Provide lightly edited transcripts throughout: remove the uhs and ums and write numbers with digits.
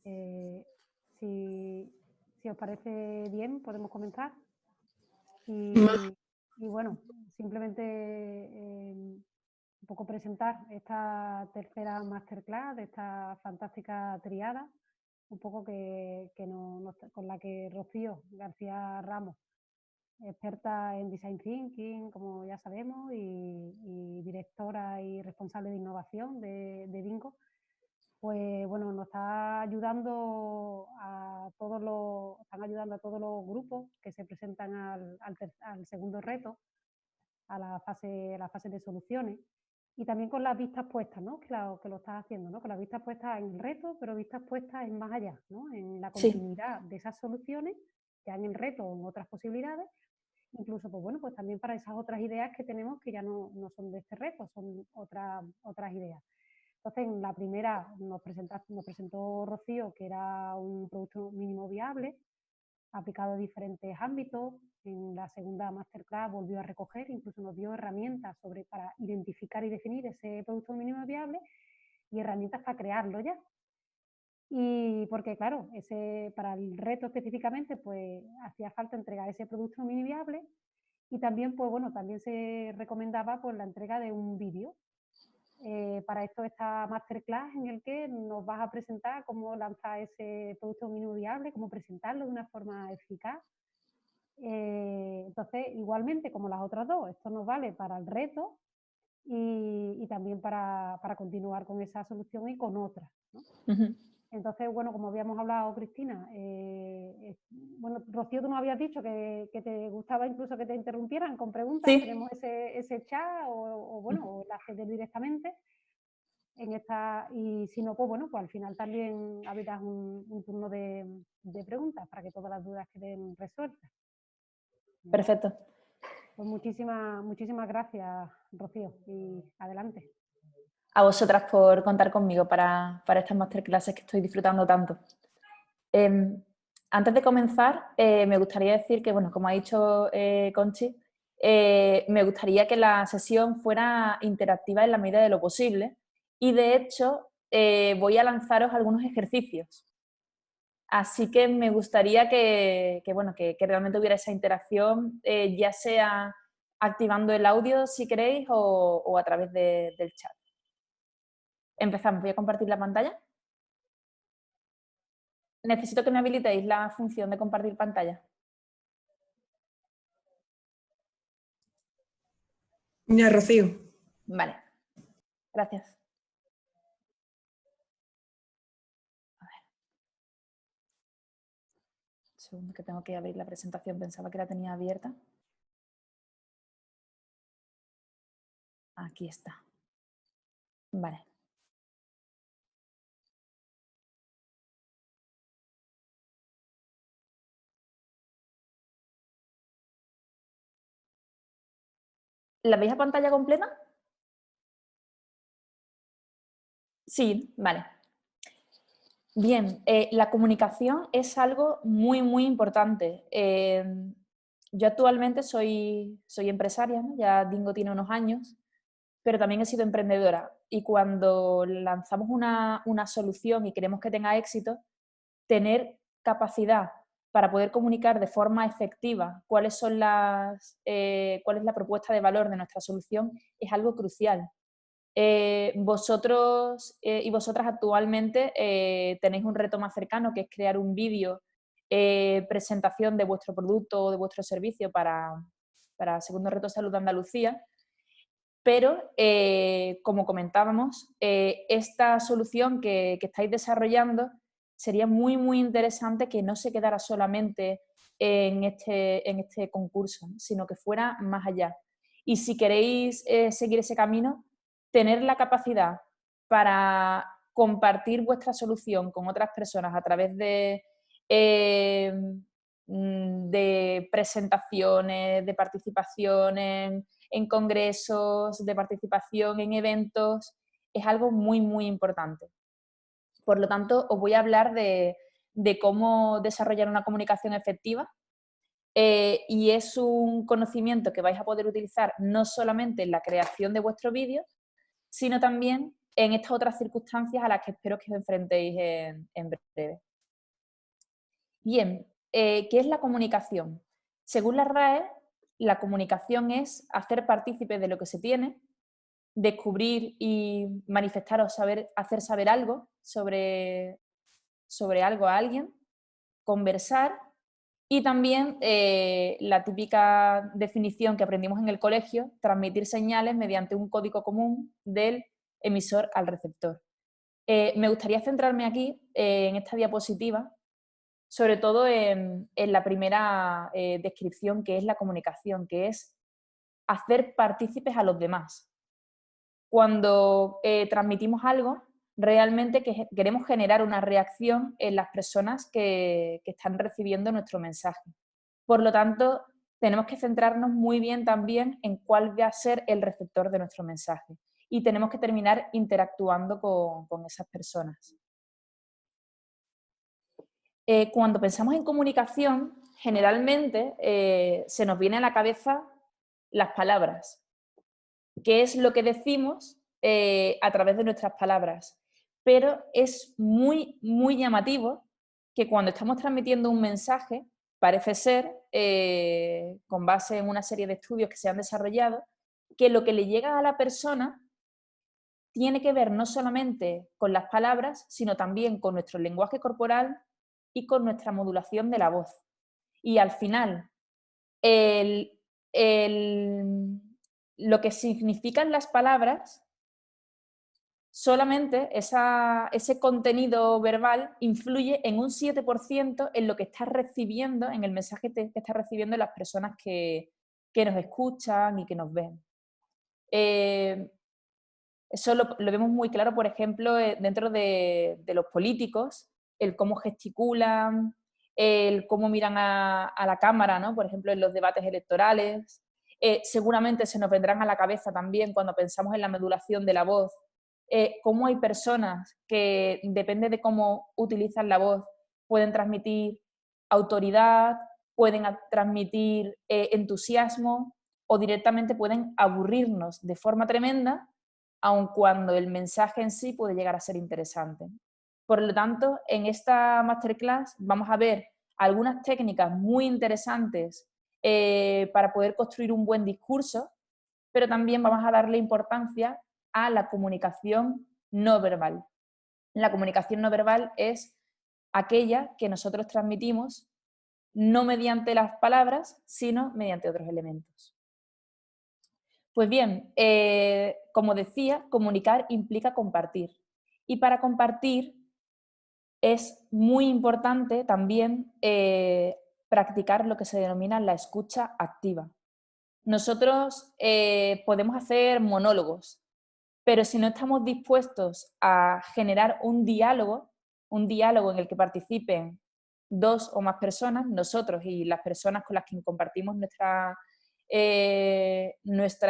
Si os parece bien, podemos comenzar. Y bueno, simplemente un poco presentar esta tercera masterclass de esta fantástica triada, un poco con la que Rocío García Ramos, experta en Design Thinking, como ya sabemos, y directora y responsable de innovación de Bingo, pues bueno, nos está ayudando están ayudando a todos los grupos que se presentan al segundo reto, a la fase de soluciones, y también con las vistas puestas, ¿no? que lo estás haciendo, ¿no? Con las vistas puestas en el reto, pero vistas puestas en más allá, ¿no? En la continuidad de esas soluciones, ya en el reto o en otras posibilidades, incluso pues bueno, pues también para esas otras ideas que tenemos que ya no son de este reto, son otras ideas. Entonces, en la primera nos presentó Rocío, que era un producto mínimo viable, aplicado a diferentes ámbitos. En la segunda masterclass volvió a recoger, incluso nos dio herramientas para identificar y definir ese producto mínimo viable y herramientas para crearlo ya. Y porque, claro, para el reto específicamente, pues hacía falta entregar ese producto mínimo viable, y también, pues bueno, también se recomendaba pues la entrega de un vídeo. Para esto esta masterclass en el que nos vas a presentar cómo lanzar ese producto mínimo viable, cómo presentarlo de una forma eficaz. Entonces, igualmente como las otras dos, esto nos vale para el reto y también para continuar con esa solución y con otras, ¿no? Entonces, bueno, como habíamos hablado, Cristina, bueno, Rocío, tú nos habías dicho que te gustaba incluso que te interrumpieran con preguntas. Sí. Tenemos ese chat o bueno, o la acceder directamente en esta, y si no, pues bueno, pues al final también habrá un turno de preguntas para que todas las dudas queden resueltas. Perfecto. Pues muchísimas gracias, Rocío, y adelante. A vosotras por contar conmigo para estas masterclasses que estoy disfrutando tanto. Antes de comenzar, me gustaría decir que, bueno, como ha dicho Conchi, me gustaría que la sesión fuera interactiva en la medida de lo posible, y de hecho voy a lanzaros algunos ejercicios. Así que me gustaría que realmente hubiera esa interacción, ya sea activando el audio si queréis o a través del chat. Empezamos. Voy a compartir la pantalla. Necesito que me habilitéis la función de compartir pantalla. Ya, Rocío. Vale. Gracias. A ver. Un segundo que tengo que abrir la presentación. Pensaba que la tenía abierta. Aquí está. Vale. ¿La veis a pantalla completa? Sí, vale. Bien, la comunicación es algo muy importante. Yo actualmente soy empresaria, ¿no? Ya Dingo tiene unos años, pero también he sido emprendedora. Y cuando lanzamos una solución y queremos que tenga éxito, tener capacidad para poder comunicar de forma efectiva cuál es la propuesta de valor de nuestra solución es algo crucial. Vosotros y vosotras actualmente tenéis un reto más cercano, que es crear un vídeo presentación de vuestro producto o de vuestro servicio para Segundo Reto Salud de Andalucía. Pero, como comentábamos, esta solución que estáis desarrollando sería muy interesante que no se quedara solamente en este concurso, sino que fuera más allá. Y si queréis seguir ese camino, tener la capacidad para compartir vuestra solución con otras personas a través de presentaciones, de participación en congresos, de participación en eventos, es algo muy importante. Por lo tanto, os voy a hablar de cómo desarrollar una comunicación efectiva, y es un conocimiento que vais a poder utilizar no solamente en la creación de vuestro vídeo, sino también en estas otras circunstancias a las que espero que os enfrentéis en breve. Bien, ¿qué es la comunicación? Según la RAE, la comunicación es hacer partícipe de lo que se tiene, descubrir y manifestar o hacer saber algo sobre algo a alguien, conversar y también la típica definición que aprendimos en el colegio, transmitir señales mediante un código común del emisor al receptor. Me gustaría centrarme aquí, en esta diapositiva, sobre todo en la primera descripción, que es la comunicación, que es hacer partícipes a los demás. Cuando transmitimos algo, realmente queremos generar una reacción en las personas que están recibiendo nuestro mensaje. Por lo tanto, tenemos que centrarnos muy bien también en cuál va a ser el receptor de nuestro mensaje y tenemos que terminar interactuando con esas personas. Cuando pensamos en comunicación, generalmente se nos viene a la cabeza las palabras. ¿Qué es lo que decimos a través de nuestras palabras? Pero es muy, muy llamativo que cuando estamos transmitiendo un mensaje, parece ser, con base en una serie de estudios que se han desarrollado, que lo que le llega a la persona tiene que ver no solamente con las palabras, sino también con nuestro lenguaje corporal y con nuestra modulación de la voz. Y al final, lo que significan las palabras, solamente ese contenido verbal influye en un 7% en lo que estás recibiendo, en el mensaje que estás recibiendo las personas que nos escuchan y que nos ven. Eso lo vemos muy claro, por ejemplo, dentro de los políticos, el cómo gesticulan, el cómo miran a la cámara, ¿no? Por ejemplo, en los debates electorales. Seguramente se nos vendrán a la cabeza también cuando pensamos en la modulación de la voz, cómo hay personas que, depende de cómo utilizan la voz, pueden transmitir autoridad, pueden transmitir entusiasmo o directamente pueden aburrirnos de forma tremenda, aun cuando el mensaje en sí puede llegar a ser interesante. Por lo tanto, en esta masterclass vamos a ver algunas técnicas muy interesantes para poder construir un buen discurso, pero también vamos a darle importancia a la comunicación no verbal. La comunicación no verbal es aquella que nosotros transmitimos no mediante las palabras, sino mediante otros elementos. Pues bien, como decía, comunicar implica compartir. Y para compartir es muy importante también practicar lo que se denomina la escucha activa. Nosotros podemos hacer monólogos, pero si no estamos dispuestos a generar un diálogo en el que participen dos o más personas, nosotros y las personas con las que compartimos nuestra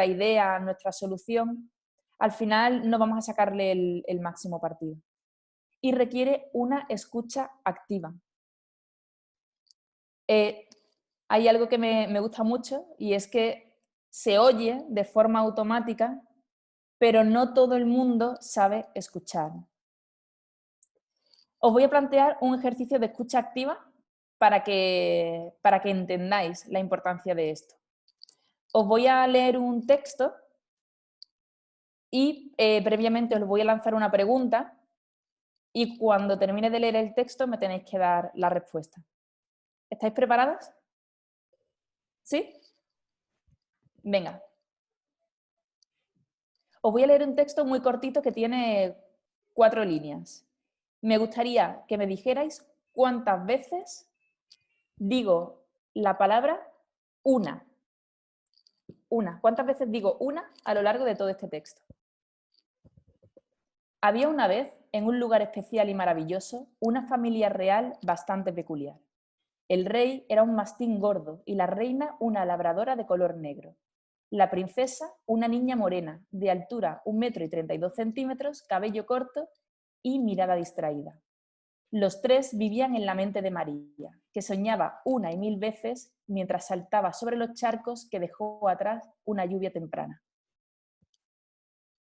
idea, nuestra solución, al final no vamos a sacarle el máximo partido. Y requiere una escucha activa. Hay algo que me gusta mucho y es que se oye de forma automática, pero no todo el mundo sabe escuchar. Os voy a plantear un ejercicio de escucha activa para que entendáis la importancia de esto. Os voy a leer un texto y previamente os voy a lanzar una pregunta y cuando termine de leer el texto me tenéis que dar la respuesta. ¿Estáis preparadas? ¿Sí? Venga. Os voy a leer un texto muy cortito que tiene 4 líneas. Me gustaría que me dijerais cuántas veces digo la palabra una. ¿Cuántas veces digo una a lo largo de todo este texto? Había una vez, en un lugar especial y maravilloso, una familia real bastante peculiar. El rey era un mastín gordo y la reina una labradora de color negro. La princesa, una niña morena, de altura 1,32 m, cabello corto y mirada distraída. Los tres vivían en la mente de María, que soñaba una y mil veces mientras saltaba sobre los charcos que dejó atrás una lluvia temprana.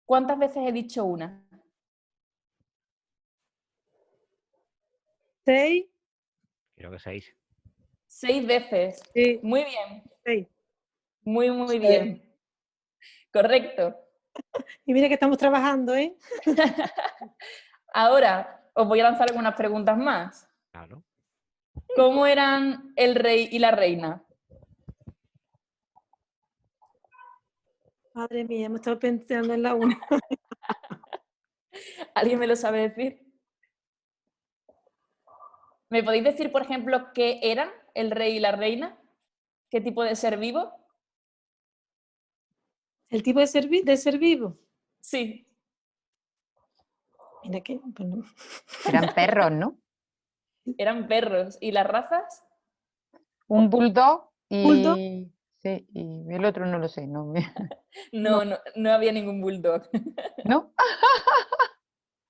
¿Cuántas veces he dicho una? 6. Creo que 6. 6 veces. Sí, Muy bien. 6. Muy Sí. bien. Correcto. Y mira que estamos trabajando, ¿eh? Ahora os voy a lanzar algunas preguntas más. Claro. ¿Cómo eran el rey y la reina? Madre mía, hemos estado pensando en la una. ¿Alguien me lo sabe decir? ¿Me podéis decir, por ejemplo, qué eran el rey y la reina? ¿Qué tipo de ser vivo? El tipo de ser vivo. Sí. Mira que. Pues no. Eran perros, ¿no? Eran perros. ¿Y las razas? Un bulldog y... Bulldog. Sí, y el otro no lo sé, no. No había ningún bulldog. ¿No?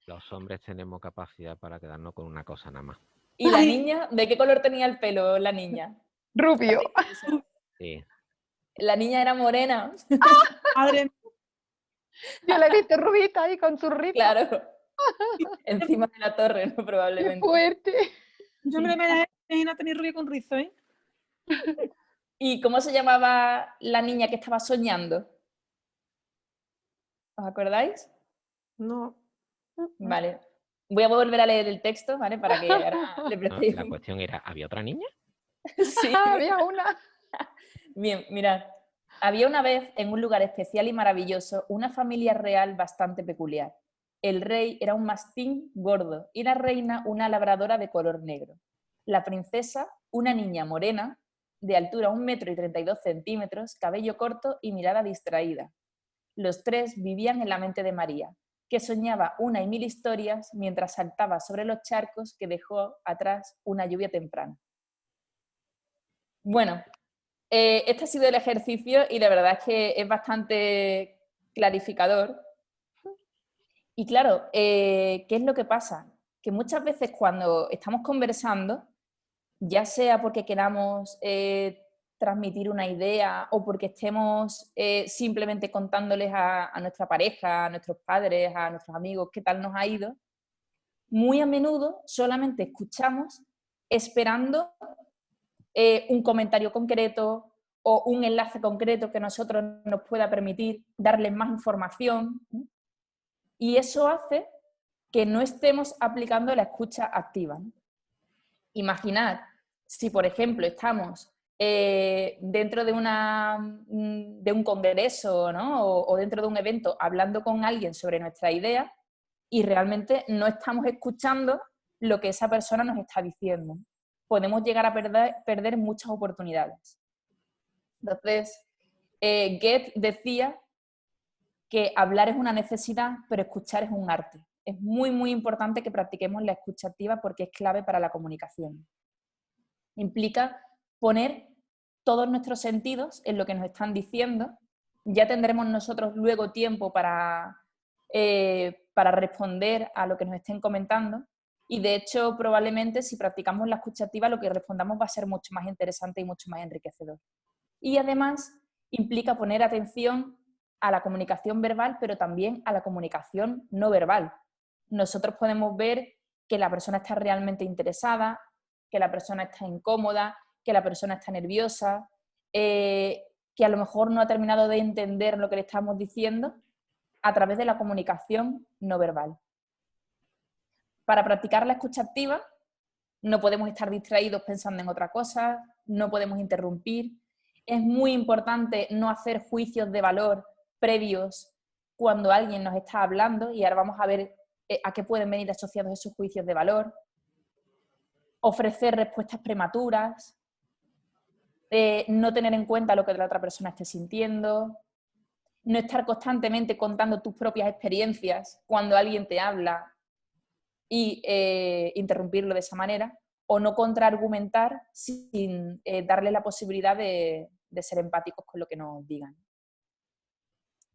Los hombres tenemos capacidad para quedarnos con una cosa nada más. ¿Y la Ay. niña? ¿De qué color tenía el pelo la niña? Rubio. Sí. La niña era morena. Madre mía. Yo la he visto rubita ahí con su rito. Claro. Encima de la torre, ¿no? Qué Probablemente. fuerte. Yo me la imagino a tener rubio con rizo, ¿eh? ¿Y cómo se llamaba la niña que estaba soñando? ¿Os acordáis? No. Vale. Voy a volver a leer el texto, ¿vale? Para que ahora le No, prestéis. la cuestión era, ¿había otra niña? Sí. Había una. Bien, mirad. Había una vez, en un lugar especial y maravilloso, una familia real bastante peculiar. El rey era un mastín gordo y la reina una labradora de color negro. La princesa, una niña morena, de altura 1,32 m, cabello corto y mirada distraída. Los tres vivían en la mente de María, que soñaba una y mil historias mientras saltaba sobre los charcos que dejó atrás una lluvia temprana. Bueno, este ha sido el ejercicio y la verdad es que es bastante clarificador. Y claro, ¿qué es lo que pasa? Que muchas veces cuando estamos conversando, ya sea porque queramos transmitir una idea o porque estemos simplemente contándoles a nuestra pareja, a nuestros padres, a nuestros amigos qué tal nos ha ido, muy a menudo solamente escuchamos esperando un comentario concreto o un enlace concreto que nosotros nos pueda permitir darles más información. Y eso hace que no estemos aplicando la escucha activa. Imaginad, si por ejemplo estamos dentro de un congreso, ¿no? o dentro de un evento hablando con alguien sobre nuestra idea y realmente no estamos escuchando lo que esa persona nos está diciendo. Podemos llegar a perder muchas oportunidades. Entonces, Goethe decía que hablar es una necesidad, pero escuchar es un arte. Es muy importante que practiquemos la escucha activa porque es clave para la comunicación. Implica poner todos nuestros sentidos en lo que nos están diciendo. Ya tendremos nosotros luego tiempo para responder a lo que nos estén comentando. Y de hecho, probablemente si practicamos la escucha activa, lo que respondamos va a ser mucho más interesante y mucho más enriquecedor. Y además implica poner atención a la comunicación verbal, pero también a la comunicación no verbal. Nosotros podemos ver que la persona está realmente interesada, que la persona está incómoda, que la persona está nerviosa, que a lo mejor no ha terminado de entender lo que le estamos diciendo a través de la comunicación no verbal. Para practicar la escucha activa no podemos estar distraídos pensando en otra cosa, no podemos interrumpir. Es muy importante no hacer juicios de valor previos cuando alguien nos está hablando y ahora vamos a ver a qué pueden venir asociados esos juicios de valor. Ofrecer respuestas prematuras, no tener en cuenta lo que la otra persona esté sintiendo, no estar constantemente contando tus propias experiencias cuando alguien te habla y interrumpirlo de esa manera, o no contraargumentar sin darle la posibilidad de ser empáticos con lo que nos digan.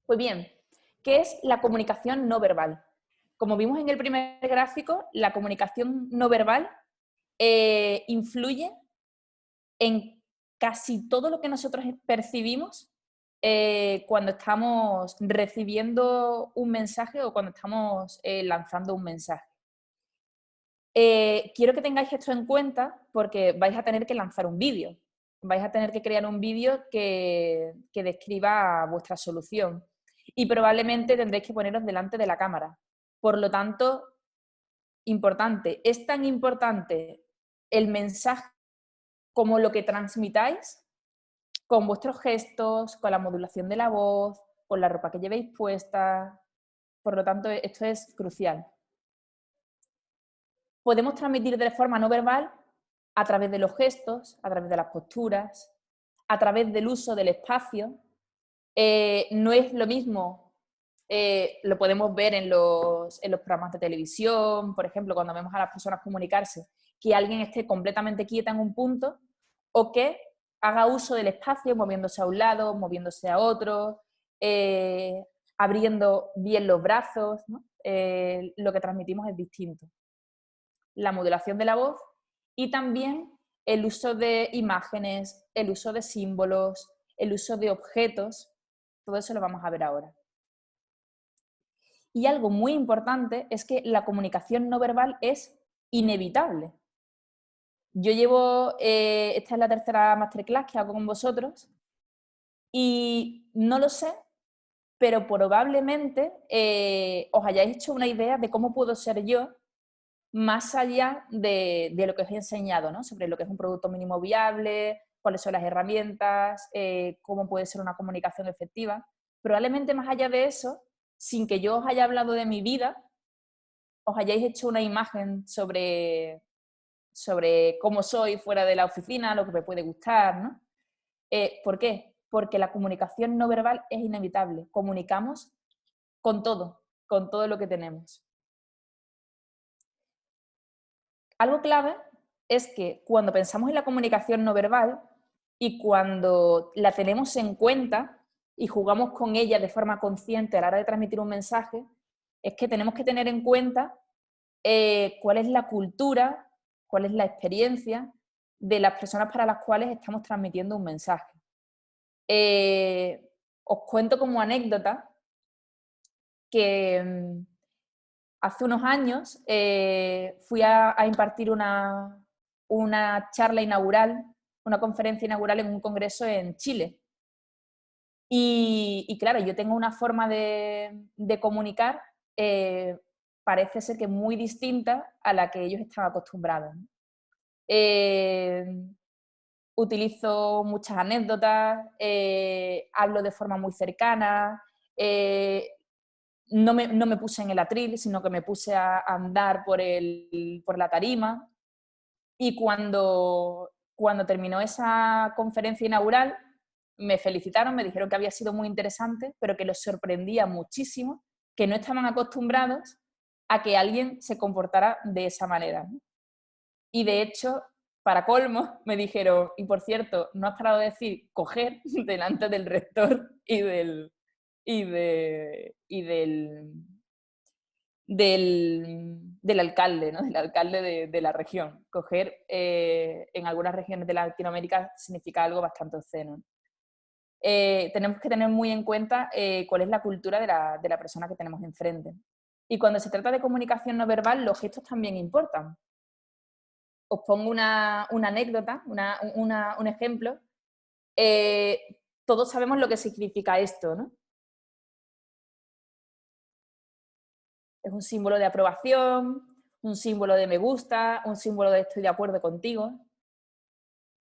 Pues bien, ¿qué es la comunicación no verbal? Como vimos en el primer gráfico, la comunicación no verbal influye en casi todo lo que nosotros percibimos cuando estamos recibiendo un mensaje o cuando estamos lanzando un mensaje. quiero que tengáis esto en cuenta porque vais a tener que lanzar un vídeo. Vais a tener que crear un vídeo que describa vuestra solución. Y probablemente tendréis que poneros delante de la cámara. Por lo tanto, importante, es tan importante el mensaje como lo que transmitáis con vuestros gestos, con la modulación de la voz, con la ropa que llevéis puesta. Por lo tanto, esto es crucial. Podemos transmitir de forma no verbal a través de los gestos, a través de las posturas, a través del uso del espacio. No es lo mismo, lo podemos ver en los programas de televisión, por ejemplo, cuando vemos a las personas comunicarse, que alguien esté completamente quieta en un punto o que haga uso del espacio, moviéndose a un lado, moviéndose a otro, abriendo bien los brazos, ¿no? Lo que transmitimos es distinto. La modulación de la voz y también el uso de imágenes, el uso de símbolos, el uso de objetos, todo eso lo vamos a ver ahora. Y algo muy importante es que la comunicación no verbal es inevitable. Yo llevo, esta es la tercera masterclass que hago con vosotros y no lo sé, pero probablemente os hayáis hecho una idea de cómo puedo ser yo más allá de lo que os he enseñado, ¿no? Sobre lo que es un producto mínimo viable, cuáles son las herramientas, cómo puede ser una comunicación efectiva. Probablemente más allá de eso, sin que yo os haya hablado de mi vida, os hayáis hecho una imagen sobre cómo soy fuera de la oficina, lo que me puede gustar, ¿no? ¿Por qué? Porque la comunicación no verbal es inevitable. Comunicamos con todo lo que tenemos. Algo clave es que cuando pensamos en la comunicación no verbal y cuando la tenemos en cuenta y jugamos con ella de forma consciente a la hora de transmitir un mensaje, es que tenemos que tener en cuenta cuál es la cultura, cuál es la experiencia de las personas para las cuales estamos transmitiendo un mensaje. Os cuento como anécdota que hace unos años fui a impartir una charla inaugural, una conferencia inaugural en un congreso en Chile. Y claro, yo tengo una forma de comunicar, parece ser que muy distinta a la que ellos están acostumbrados. Utilizo muchas anécdotas, hablo de forma muy cercana, no me puse en el atril, sino que me puse a andar por la tarima. Y cuando terminó esa conferencia inaugural, me felicitaron, me dijeron que había sido muy interesante, pero que les sorprendía muchísimo, que no estaban acostumbrados a que alguien se comportara de esa manera, ¿no? Y de hecho, para colmo, me dijeron, y por cierto, no has parado de decir coger delante del rector y del alcalde, ¿no? Del alcalde de la región. Coger en algunas regiones de Latinoamérica significa algo bastante obsceno. Tenemos que tener muy en cuenta cuál es la cultura de la persona que tenemos enfrente. Y cuando se trata de comunicación no verbal, los gestos también importan. Os pongo una anécdota, un ejemplo. Todos sabemos lo que significa esto, ¿no? Es un símbolo de aprobación, un símbolo de me gusta, un símbolo de estoy de acuerdo contigo.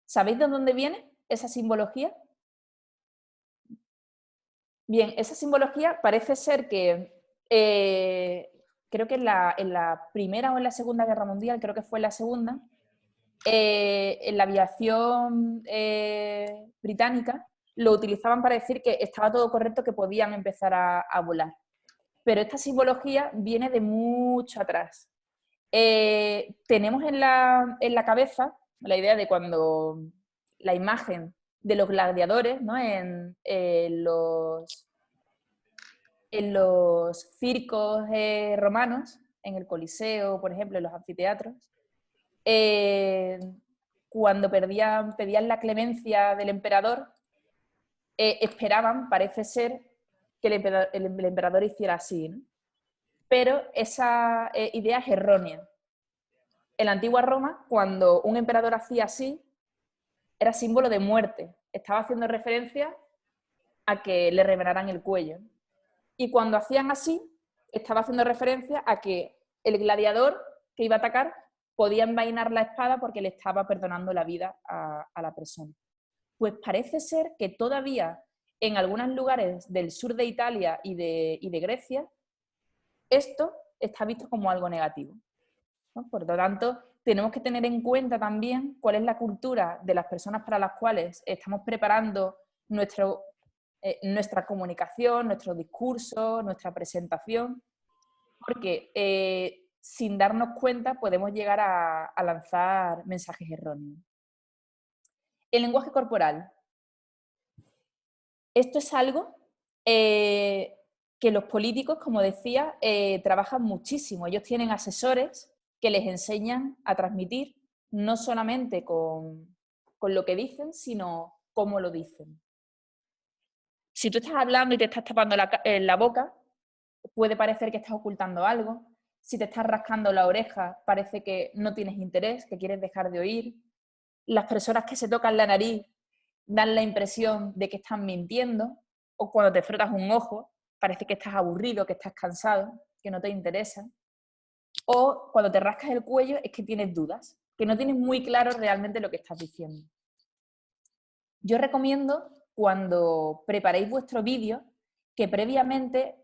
¿Sabéis de dónde viene esa simbología? Bien, esa simbología parece ser que, creo que en la Primera o en la Segunda Guerra Mundial, creo que fue en la Segunda, en la aviación británica lo utilizaban para decir que estaba todo correcto, que podían empezar a volar. Pero esta simbología viene de mucho atrás. Tenemos en la cabeza la idea de cuando la imagen de los gladiadores, ¿no? en los circos romanos, en el Coliseo, por ejemplo, en los anfiteatros, cuando pedían la clemencia del emperador, esperaban, parece ser, que el emperador hiciera así, ¿no? Pero esa idea es errónea. en la antigua Roma, cuando un emperador hacía así, era símbolo de muerte. Estaba haciendo referencia a que le revenaran el cuello. Y cuando hacían así, estaba haciendo referencia a que el gladiador que iba a atacar podía envainar la espada porque le estaba perdonando la vida a la persona. Pues parece ser que todavía en algunos lugares del sur de Italia y de Grecia, esto está visto como algo negativo, ¿no? Por lo tanto, tenemos que tener en cuenta también cuál es la cultura de las personas para las cuales estamos preparando nuestra comunicación, nuestro discurso, nuestra presentación, porque sin darnos cuenta podemos llegar a lanzar mensajes erróneos. El lenguaje corporal. Esto es algo que los políticos, como decía, trabajan muchísimo. Ellos tienen asesores que les enseñan a transmitir, no solamente con lo que dicen, sino cómo lo dicen. Si tú estás hablando y te estás tapando la boca, puede parecer que estás ocultando algo. Si te estás rascando la oreja, parece que no tienes interés, que quieres dejar de oír. Las personas que se tocan la nariz dan la impresión de que están mintiendo, o cuando te frotas un ojo, parece que estás aburrido, que estás cansado, que no te interesa. O cuando te rascas el cuello es que tienes dudas, que no tienes muy claro realmente lo que estás diciendo. Yo recomiendo, cuando preparéis vuestro vídeo, que previamente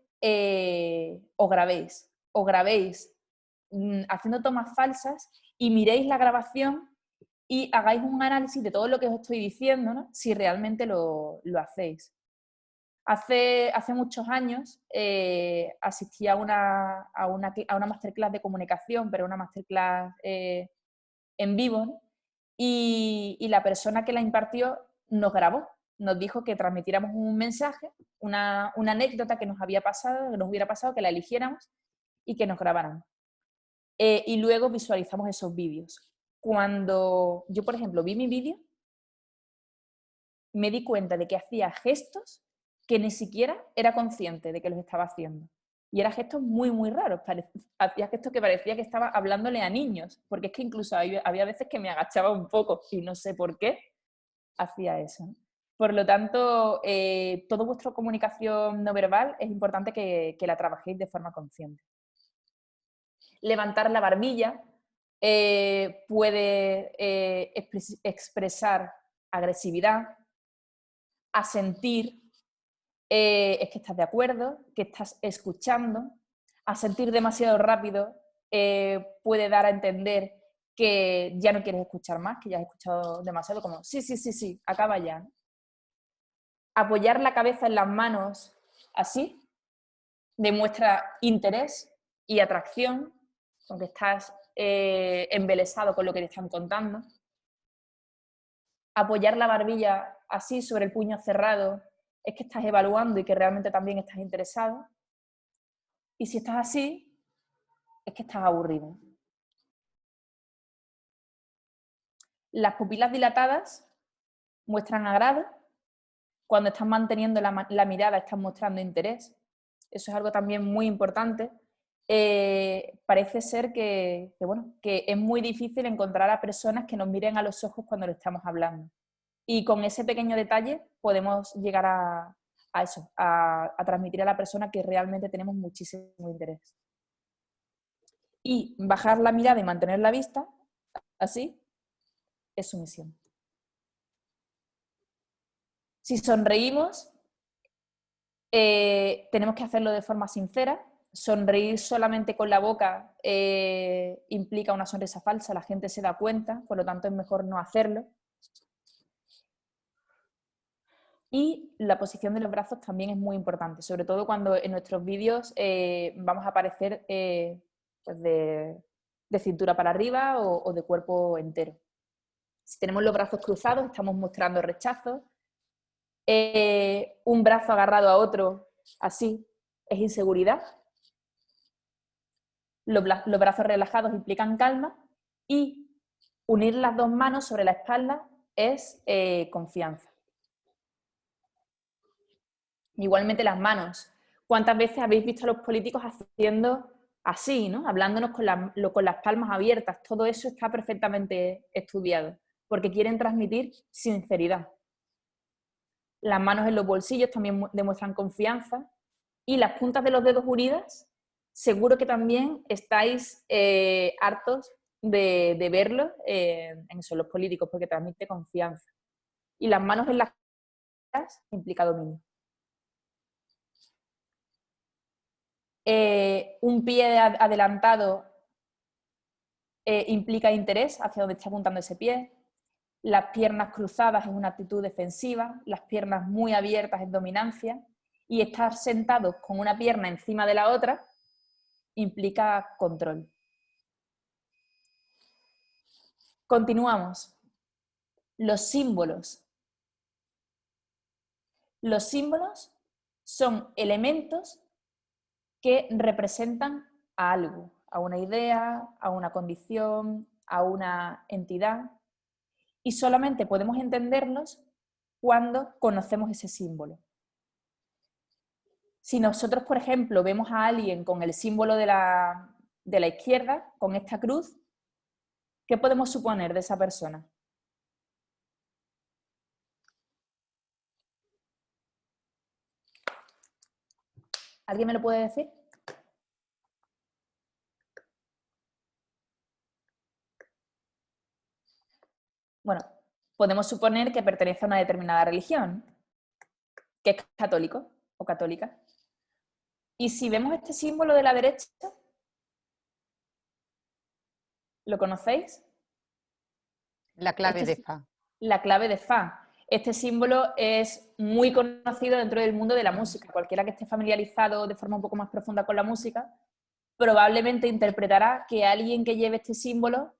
os grabéis haciendo tomas falsas y miréis la grabación y hagáis un análisis de todo lo que os estoy diciendo, ¿no? Si realmente lo hacéis. Hace muchos años asistí a una masterclass de comunicación, pero una masterclass en vivo, ¿no? Y la persona que la impartió nos grabó, nos dijo que transmitiéramos un mensaje, una anécdota que nos había pasado, que nos hubiera pasado, que la eligiéramos y que nos grabaran. Y luego visualizamos esos vídeos. Cuando yo, por ejemplo, vi mi vídeo, me di cuenta de que hacía gestos que ni siquiera era consciente de que los estaba haciendo. Y eran gestos muy, muy raros. Hacía gestos que parecía que estaba hablándole a niños, porque es que incluso había veces que me agachaba un poco y no sé por qué hacía eso, ¿no? Por lo tanto, toda vuestra comunicación no verbal es importante que la trabajéis de forma consciente. Levantar la barbilla puede expresar agresividad, asentir es que estás de acuerdo, que estás escuchando. Asentir demasiado rápido puede dar a entender que ya no quieres escuchar más, que ya has escuchado demasiado, como sí, acaba ya. Apoyar la cabeza en las manos así demuestra interés y atracción, porque estás embelesado con lo que te están contando. Apoyar la barbilla así sobre el puño cerrado es que estás evaluando y que realmente también estás interesado. Y si estás así, es que estás aburrido. Las pupilas dilatadas muestran agrado. Cuando estás manteniendo la mirada, estás mostrando interés. Eso es algo también muy importante. Parece ser que es muy difícil encontrar a personas que nos miren a los ojos cuando le estamos hablando. Y con ese pequeño detalle podemos llegar a transmitir a la persona que realmente tenemos muchísimo interés. Y bajar la mirada y mantener la vista, así, es sumisión. Si sonreímos, tenemos que hacerlo de forma sincera. Sonreír solamente con la boca implica una sonrisa falsa, la gente se da cuenta, por lo tanto es mejor no hacerlo. Y la posición de los brazos también es muy importante, sobre todo cuando en nuestros vídeos vamos a aparecer pues de cintura para arriba o de cuerpo entero. Si tenemos los brazos cruzados, estamos mostrando rechazo. Un brazo agarrado a otro, así, es inseguridad. Los brazos relajados implican calma y unir las dos manos sobre la espalda es confianza. Igualmente las manos. ¿Cuántas veces habéis visto a los políticos así, ¿no? Hablándonos con las palmas abiertas. Todo eso está perfectamente estudiado, porque quieren transmitir sinceridad. Las manos en los bolsillos también demuestran confianza, y las puntas de los dedos unidas, seguro que también estáis hartos de verlo en los políticos, porque transmite confianza. Y las manos en las caras implica dominio. Un pie adelantado implica interés hacia donde está apuntando ese pie. Las piernas cruzadas es una actitud defensiva, las piernas muy abiertas es dominancia, y estar sentados con una pierna encima de la otra implica control. Continuamos. Los símbolos. Los símbolos son elementos que representan a algo, a una idea, a una condición, a una entidad, y solamente podemos entenderlos cuando conocemos ese símbolo. Si nosotros, por ejemplo, vemos a alguien con el símbolo de la izquierda, con esta cruz, ¿qué podemos suponer de esa persona? ¿Alguien me lo puede decir? Bueno, podemos suponer que pertenece a una determinada religión, que es católico o católica. Y si vemos este símbolo de la derecha, ¿lo conocéis? La clave de Fa. La clave de Fa. Este símbolo es muy conocido dentro del mundo de la música. Cualquiera que esté familiarizado de forma un poco más profunda con la música, probablemente interpretará que alguien que lleve este símbolo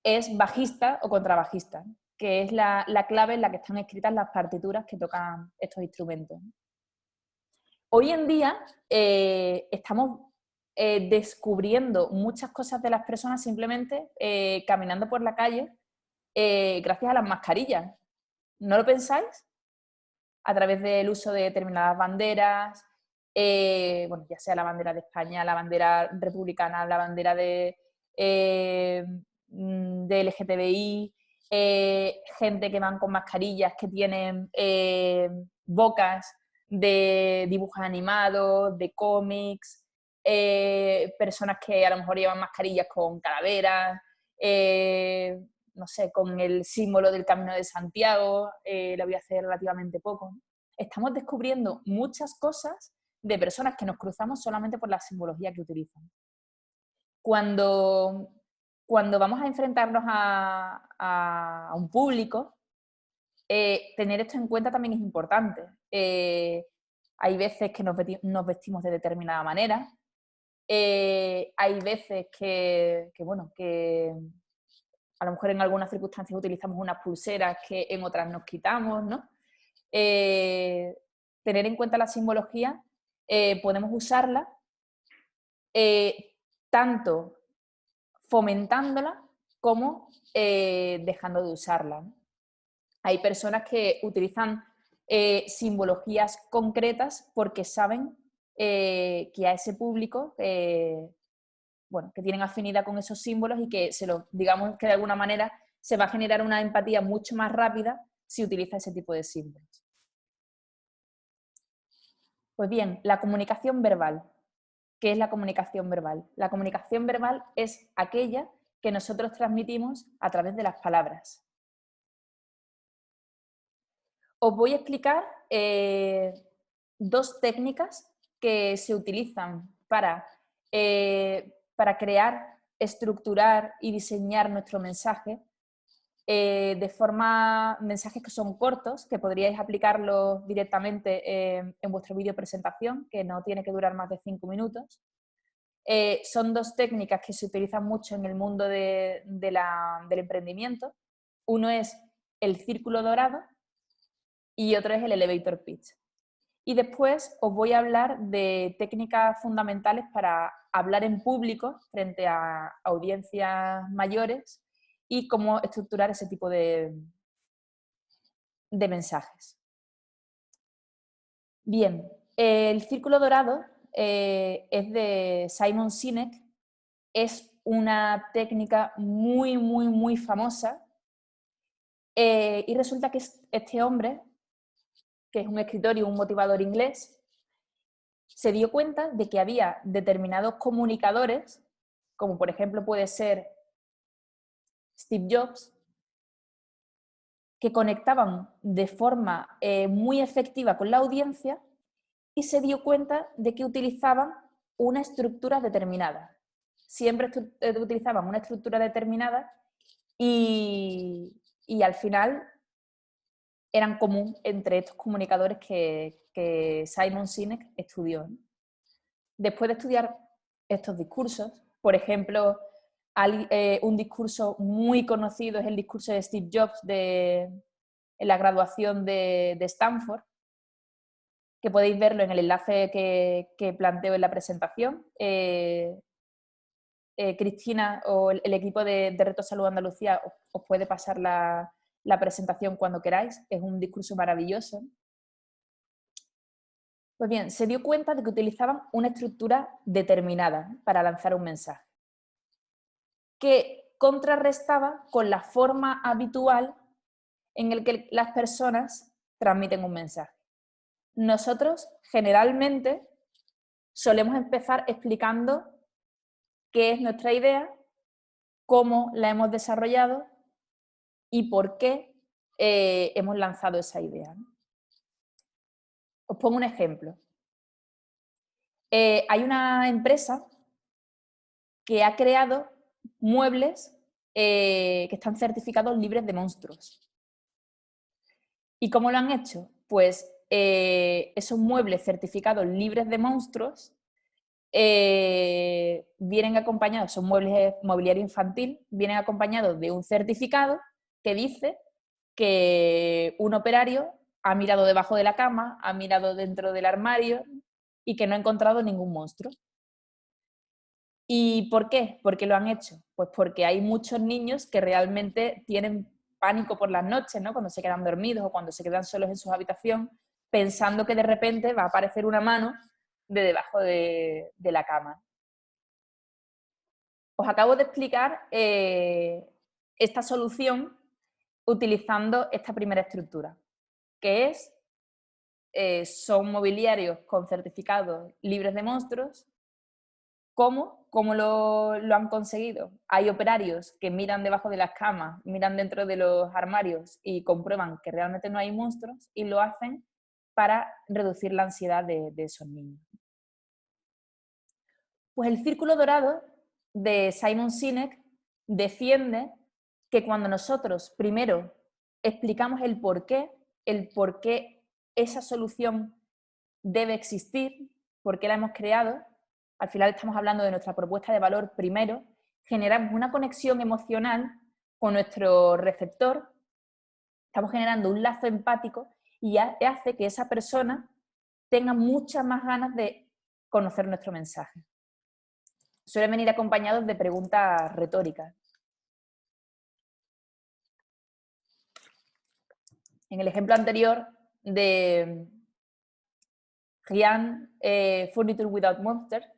es bajista o contrabajista, que es la clave en la que están escritas las partituras que tocan estos instrumentos. Hoy en día estamos descubriendo muchas cosas de las personas simplemente caminando por la calle gracias a las mascarillas. ¿No lo pensáis? A través del uso de determinadas banderas, bueno, ya sea la bandera de España, la bandera republicana, la bandera de LGTBI, gente que van con mascarillas, que tienen bocas de dibujos animados, de cómics, personas que a lo mejor llevan mascarillas con calaveras, no sé, con el símbolo del Camino de Santiago, lo voy a hacer relativamente poco, ¿no? Estamos descubriendo muchas cosas de personas que nos cruzamos solamente por la simbología que utilizan. Cuando vamos a enfrentarnos a un público, tener esto en cuenta también es importante. Hay veces que nos vestimos de determinada manera, hay veces que a lo mejor en algunas circunstancias utilizamos unas pulseras que en otras nos quitamos, ¿no? Tener en cuenta la simbología, podemos usarla tanto fomentándola como dejando de usarla, ¿no? Hay personas que utilizan simbologías concretas porque saben que a ese público que tienen afinidad con esos símbolos y que digamos que de alguna manera se va a generar una empatía mucho más rápida si utiliza ese tipo de símbolos. Pues bien, la comunicación verbal. ¿Qué es la comunicación verbal? La comunicación verbal es aquella que nosotros transmitimos a través de las palabras. Os voy a explicar dos técnicas que se utilizan para crear, estructurar y diseñar nuestro mensaje mensajes que son cortos, que podríais aplicarlos directamente en vuestro vídeo presentación, que no tiene que durar más de 5 minutos. Son dos técnicas que se utilizan mucho en el mundo del emprendimiento. Uno es el círculo dorado y otro es el elevator pitch. Y después os voy a hablar de técnicas fundamentales para hablar en público frente a audiencias mayores y cómo estructurar ese tipo de mensajes. Bien, el círculo dorado es de Simon Sinek es una técnica muy, muy, muy famosa. Y resulta que este hombre, que es un escritor y un motivador inglés, se dio cuenta de que había determinados comunicadores, como por ejemplo puede ser Steve Jobs, que conectaban de forma muy efectiva con la audiencia, y se dio cuenta de que utilizaban una estructura determinada. Siempre utilizaban una estructura determinada y al final eran común entre estos comunicadores que Simon Sinek estudió. Después de estudiar estos discursos, por ejemplo, un discurso muy conocido es el discurso de Steve Jobs en la graduación de Stanford, que podéis verlo en el enlace que planteo en la presentación. Cristina o el equipo de Reto Salud Andalucía os puede pasar la presentación cuando queráis, es un discurso maravilloso. Pues bien, se dio cuenta de que utilizaban una estructura determinada para lanzar un mensaje, que contrarrestaba con la forma habitual en la que las personas transmiten un mensaje. Nosotros, generalmente, solemos empezar explicando qué es nuestra idea, cómo la hemos desarrollado y por qué hemos lanzado esa idea. Os pongo un ejemplo. Hay una empresa que ha creado muebles que están certificados libres de monstruos. ¿Y cómo lo han hecho? Pues esos muebles certificados libres de monstruos vienen acompañados, son muebles mobiliario infantil, vienen acompañados de un certificado que dice que un operario ha mirado debajo de la cama, ha mirado dentro del armario y que no ha encontrado ningún monstruo. ¿Y por qué? ¿Por qué lo han hecho? Pues porque hay muchos niños que realmente tienen pánico por las noches, ¿no? Cuando se quedan dormidos o cuando se quedan solos en su habitación, pensando que de repente va a aparecer una mano de debajo de la cama. Os acabo de explicar esta solución utilizando esta primera estructura, que son mobiliarios con certificados libres de monstruos. ¿Cómo? ¿Cómo lo han conseguido? Hay operarios que miran debajo de las camas, miran dentro de los armarios y comprueban que realmente no hay monstruos, y lo hacen para reducir la ansiedad de esos niños. Pues el círculo dorado de Simon Sinek defiende que cuando nosotros primero explicamos el por qué esa solución debe existir, por qué la hemos creado, al final estamos hablando de nuestra propuesta de valor primero, generamos una conexión emocional con nuestro receptor, estamos generando un lazo empático y hace que esa persona tenga muchas más ganas de conocer nuestro mensaje. Suelen venir acompañados de preguntas retóricas. En el ejemplo anterior de Rian, Furniture Without Monster,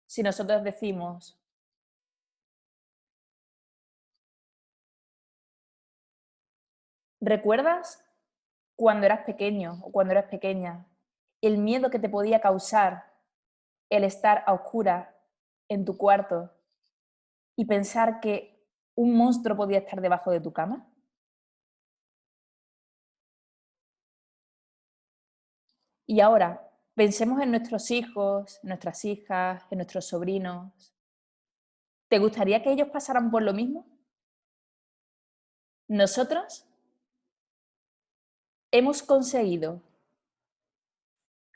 si nosotros decimos: ¿recuerdas cuando eras pequeño o cuando eras pequeña el miedo que te podía causar el estar a oscuras en tu cuarto y pensar que un monstruo podía estar debajo de tu cama? Y ahora, pensemos en nuestros hijos, nuestras hijas, en nuestros sobrinos. ¿Te gustaría que ellos pasaran por lo mismo? Nosotros hemos conseguido,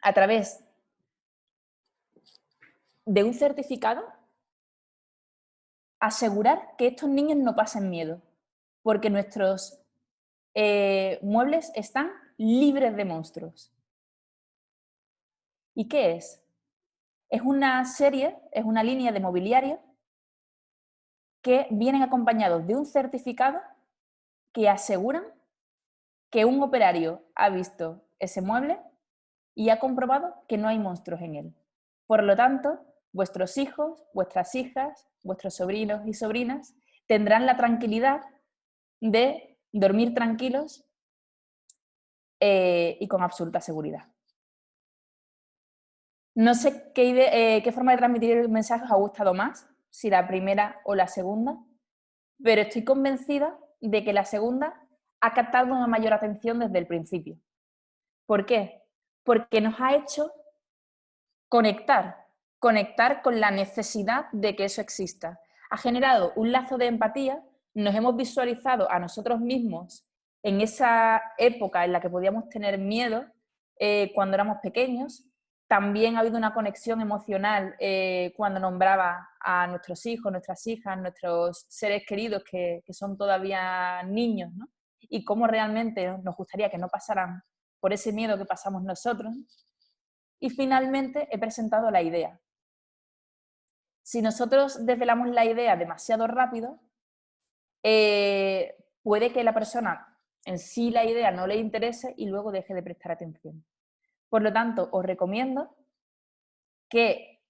a través de un certificado, asegurar que estos niños no pasen miedo, porque nuestros muebles están libres de monstruos. ¿Y qué es? Es una serie, es una línea de mobiliario que vienen acompañados de un certificado que aseguran que un operario ha visto ese mueble y ha comprobado que no hay monstruos en él. Por lo tanto, vuestros hijos, vuestras hijas, vuestros sobrinos y sobrinas tendrán la tranquilidad de dormir tranquilos y con absoluta seguridad. No sé qué forma de transmitir el mensaje os ha gustado más, si la primera o la segunda, pero estoy convencida de que la segunda ha captado una mayor atención desde el principio. ¿Por qué? Porque nos ha hecho conectar con la necesidad de que eso exista. Ha generado un lazo de empatía, nos hemos visualizado a nosotros mismos en esa época en la que podíamos tener miedo cuando éramos pequeños. También ha habido una conexión emocional cuando nombraba a nuestros hijos, nuestras hijas, nuestros seres queridos que son todavía niños, ¿no? Y cómo realmente nos gustaría que no pasaran por ese miedo que pasamos nosotros. Y finalmente he presentado la idea. Si nosotros desvelamos la idea demasiado rápido, puede que la persona en sí la idea no le interese y luego deje de prestar atención. Por lo tanto, os recomiendo que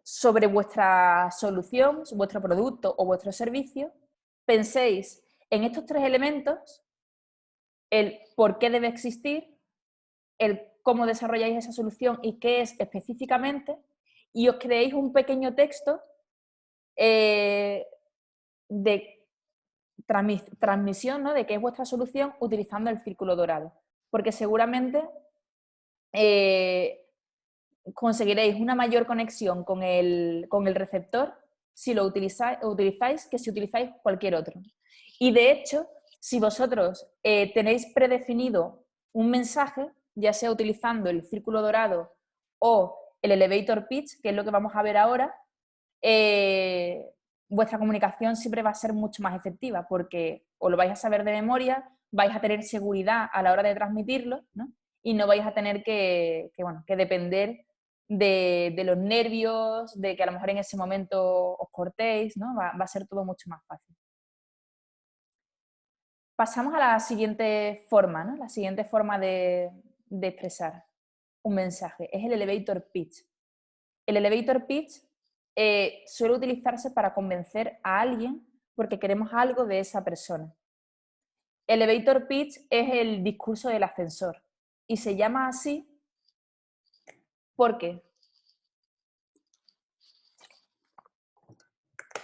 sobre vuestra solución, vuestro producto o vuestro servicio, penséis en estos 3 elementos: el por qué debe existir, el cómo desarrolláis esa solución y qué es específicamente, y os creéis un pequeño texto de transmisión, ¿no?, de qué es vuestra solución utilizando el círculo dorado, porque seguramente conseguiréis una mayor conexión con el receptor si lo utilizáis que si utilizáis cualquier otro. Y de hecho, si vosotros tenéis predefinido un mensaje, ya sea utilizando el círculo dorado o el elevator pitch, que es lo que vamos a ver ahora, vuestra comunicación siempre va a ser mucho más efectiva, porque os lo vais a saber de memoria, vais a tener seguridad a la hora de transmitirlo, ¿no? Y no vais a tener que depender de los nervios, de que a lo mejor en ese momento os cortéis, ¿no? Va a ser todo mucho más fácil. Pasamos a la siguiente forma, ¿no? La siguiente forma de expresar un mensaje es el elevator pitch. El elevator pitch suele utilizarse para convencer a alguien porque queremos algo de esa persona. Elevator pitch es el discurso del ascensor y se llama así porque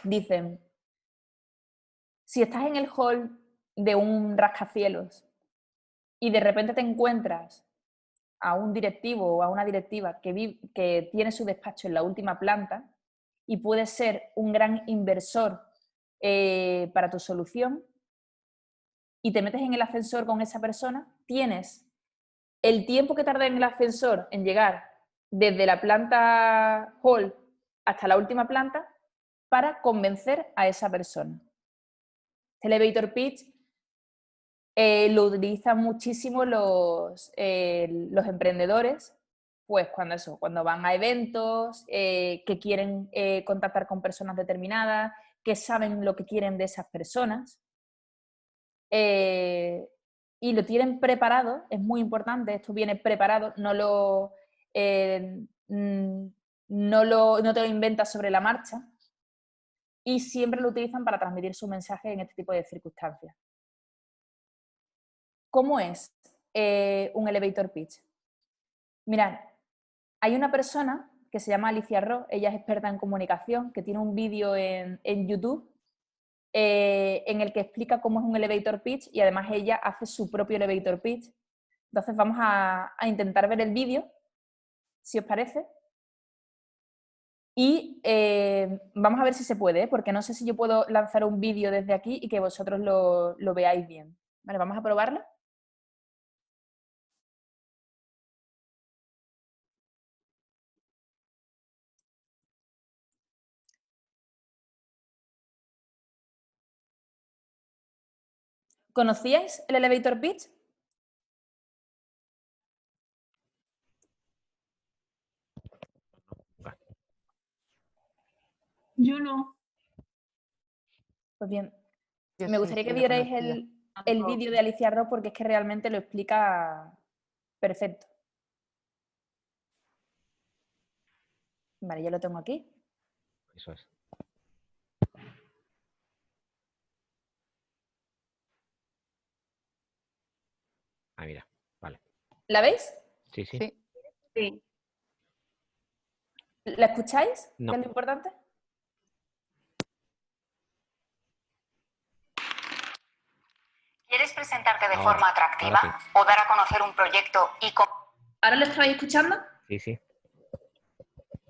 dicen, si estás en el hall de un rascacielos y de repente te encuentras a un directivo o a una directiva que tiene su despacho en la última planta y puede ser un gran inversor para tu solución, y te metes en el ascensor con esa persona, tienes el tiempo que tarda en el ascensor en llegar desde la planta hall hasta la última planta para convencer a esa persona. Este elevator pitch lo utilizan muchísimo los emprendedores, pues cuando van a eventos, que quieren contactar con personas determinadas, que saben lo que quieren de esas personas, y lo tienen preparado. Es muy importante, esto viene preparado, no te lo inventas sobre la marcha, y siempre lo utilizan para transmitir su mensaje en este tipo de circunstancias. ¿Cómo es un elevator pitch? Mirad, hay una persona que se llama Alicia Ro, ella es experta en comunicación, que tiene un vídeo en YouTube en el que explica cómo es un elevator pitch, y además ella hace su propio elevator pitch. Entonces vamos a intentar ver el vídeo, si os parece. Y vamos a ver si se puede, porque no sé si yo puedo lanzar un vídeo desde aquí y que vosotros lo veáis bien. Vale, vamos a probarlo. ¿Conocíais el elevator pitch? Yo no. Pues bien, Yo me sí, gustaría sí que lo vierais conocía. el vídeo de Alicia Ro, porque es que realmente lo explica perfecto. Vale, ya lo tengo aquí. Eso es. Ah, mira, vale. ¿La veis? Sí, sí. Sí. Sí. ¿La escucháis? No. ¿Qué es lo importante? ¿Quieres presentarte de Ahora, forma atractiva ahora o dar a conocer un proyecto y ¿Ahora lo estabais escuchando? sí, sí.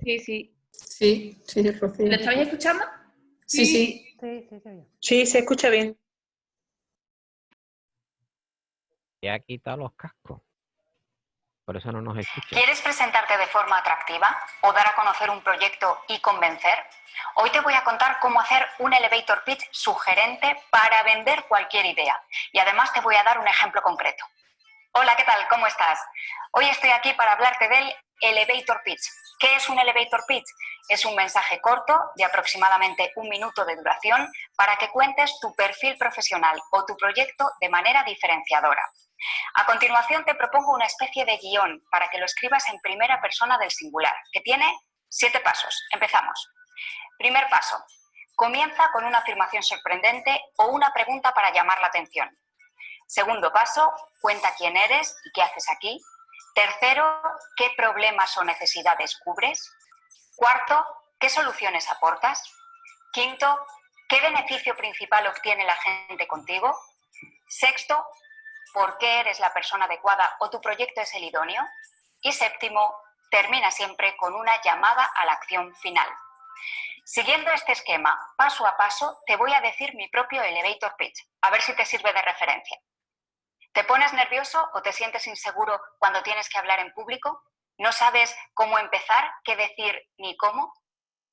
Sí, sí. Sí, sí, Rocío. ¿Lo estabais escuchando? Sí, sí. Sí, sí, se oye. Sí, se escucha bien. Ya ha quitado los cascos. Por eso no nos escucha. ¿Quieres presentarte de forma atractiva o dar a conocer un proyecto y convencer? Hoy te voy a contar cómo hacer un elevator pitch sugerente para vender cualquier idea. Y además te voy a dar un ejemplo concreto. Hola, ¿qué tal? ¿Cómo estás? Hoy estoy aquí para hablarte del elevator pitch. ¿Qué es un elevator pitch? Es un mensaje corto de aproximadamente 1 minuto de duración para que cuentes tu perfil profesional o tu proyecto de manera diferenciadora. A continuación te propongo una especie de guión para que lo escribas en primera persona del singular, que tiene 7 pasos. Empezamos. Primer paso. Comienza con una afirmación sorprendente o una pregunta para llamar la atención. Segundo paso, cuenta quién eres y qué haces aquí. Tercero, qué problemas o necesidades cubres. Cuarto, qué soluciones aportas. Quinto, qué beneficio principal obtiene la gente contigo. Sexto, por qué eres la persona adecuada o tu proyecto es el idóneo. Y séptimo, termina siempre con una llamada a la acción final. Siguiendo este esquema, paso a paso, te voy a decir mi propio elevator pitch, a ver si te sirve de referencia. ¿Te pones nervioso o te sientes inseguro cuando tienes que hablar en público? ¿No sabes cómo empezar, qué decir ni cómo?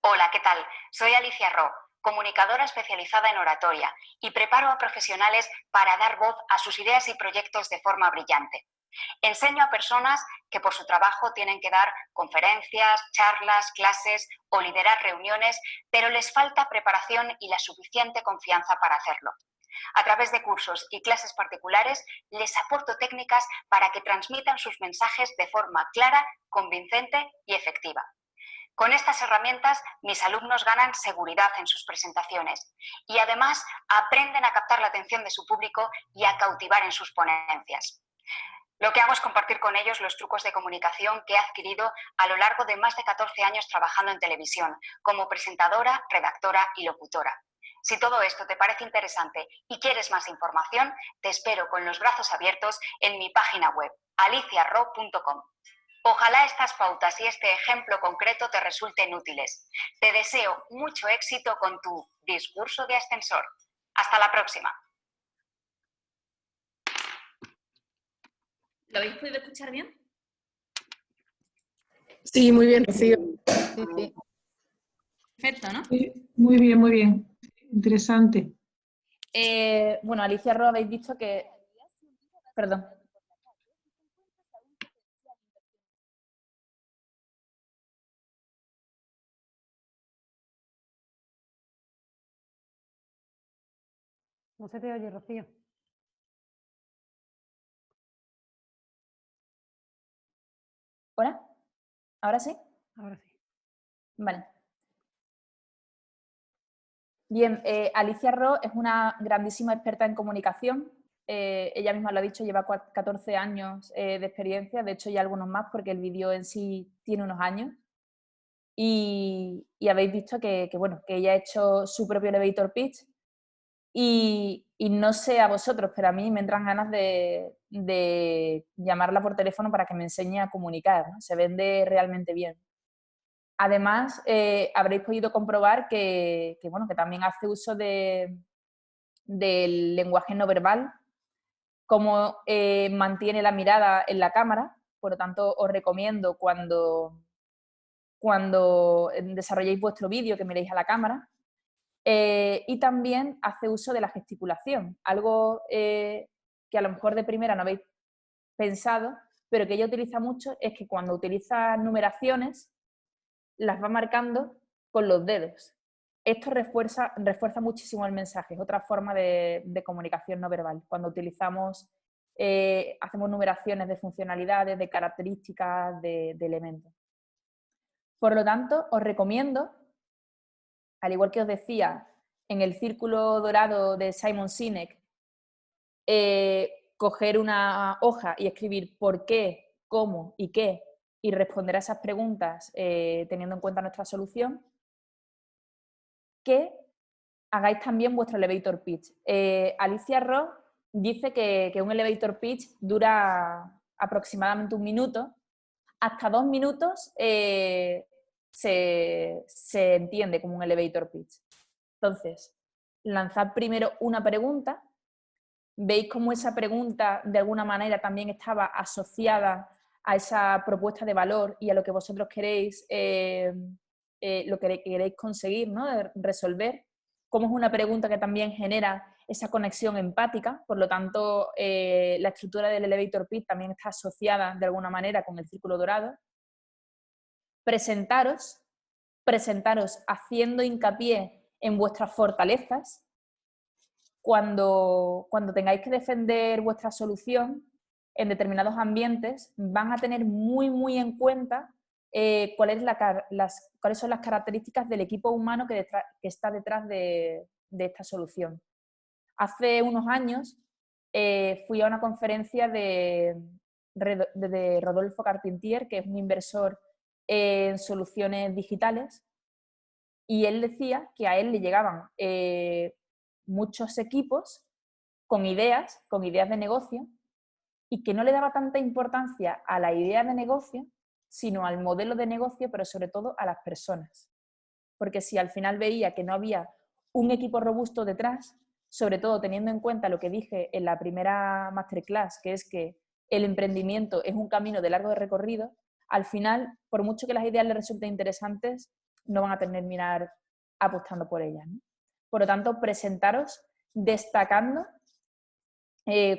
Hola, ¿qué tal? Soy Alicia Ro, comunicadora especializada en oratoria y preparo a profesionales para dar voz a sus ideas y proyectos de forma brillante. Enseño a personas que por su trabajo tienen que dar conferencias, charlas, clases o liderar reuniones, pero les falta preparación y la suficiente confianza para hacerlo. A través de cursos y clases particulares, les aporto técnicas para que transmitan sus mensajes de forma clara, convincente y efectiva. Con estas herramientas, mis alumnos ganan seguridad en sus presentaciones y además aprenden a captar la atención de su público y a cautivar en sus ponencias. Lo que hago es compartir con ellos los trucos de comunicación que he adquirido a lo largo de más de 14 años trabajando en televisión, como presentadora, redactora y locutora. Si todo esto te parece interesante y quieres más información, te espero con los brazos abiertos en mi página web, aliciarro.com. Ojalá estas pautas y este ejemplo concreto te resulten útiles. Te deseo mucho éxito con tu discurso de ascensor. Hasta la próxima. ¿Lo habéis podido escuchar bien? Sí, muy bien, Rocío. Sí, sí. Perfecto, ¿no? Sí, muy bien, muy bien. Interesante. Bueno, Alicia Ro, habéis dicho que... Perdón. No se te oye, Rocío. ¿Hola? ¿Ahora sí? Ahora sí. Vale. Bien, Alicia Ro es una grandísima experta en comunicación. Ella misma lo ha dicho, lleva 14 años de experiencia, de hecho ya algunos más porque el vídeo en sí tiene unos años. Y habéis visto que ella ha hecho su propio elevator pitch y no sé a vosotros, pero a mí me entran ganas de llamarla por teléfono para que me enseñe a comunicar, ¿no? Se vende realmente bien. Además, habréis podido comprobar que también hace uso del lenguaje no verbal, cómo mantiene la mirada en la cámara. Por lo tanto, os recomiendo cuando desarrolléis vuestro vídeo que miréis a la cámara. Y también hace uso de la gesticulación, algo que a lo mejor de primera no habéis pensado, pero que ella utiliza mucho, es que cuando utiliza numeraciones, las va marcando con los dedos. Esto refuerza muchísimo el mensaje, es otra forma de comunicación no verbal. Cuando utilizamos, hacemos numeraciones de funcionalidades, de características, de elementos. Por lo tanto, os recomiendo al igual que os decía, en el círculo dorado de Simon Sinek, coger una hoja y escribir por qué, cómo y qué, y responder a esas preguntas teniendo en cuenta nuestra solución, que hagáis también vuestro elevator pitch. Alicia Ross dice que un elevator pitch dura aproximadamente 1 minuto. Hasta 2 minutos se entiende como un elevator pitch. Entonces, lanzad primero una pregunta. Veis cómo esa pregunta de alguna manera también estaba asociada a esa propuesta de valor y a lo que vosotros queréis, lo que queréis conseguir, ¿no? Resolver. Cómo es una pregunta que también genera esa conexión empática, por lo tanto, la estructura del elevator pitch también está asociada de alguna manera con el círculo dorado. Presentaros haciendo hincapié en vuestras fortalezas. Cuando tengáis que defender vuestra solución en determinados ambientes, van a tener muy en cuenta cuáles son las características del equipo humano que está detrás de esta solución. Hace unos años fui a una conferencia de Rodolfo Carpentier, que es un inversor en soluciones digitales, y él decía que a él le llegaban muchos equipos con ideas de negocio, y que no le daba tanta importancia a la idea de negocio, sino al modelo de negocio, pero sobre todo a las personas. Porque si al final veía que no había un equipo robusto detrás, sobre todo teniendo en cuenta lo que dije en la primera masterclass, que es que el emprendimiento es un camino de largo recorrido, al final, por mucho que las ideas les resulten interesantes, no van a terminar apostando por ellas, ¿no? Por lo tanto, presentaros destacando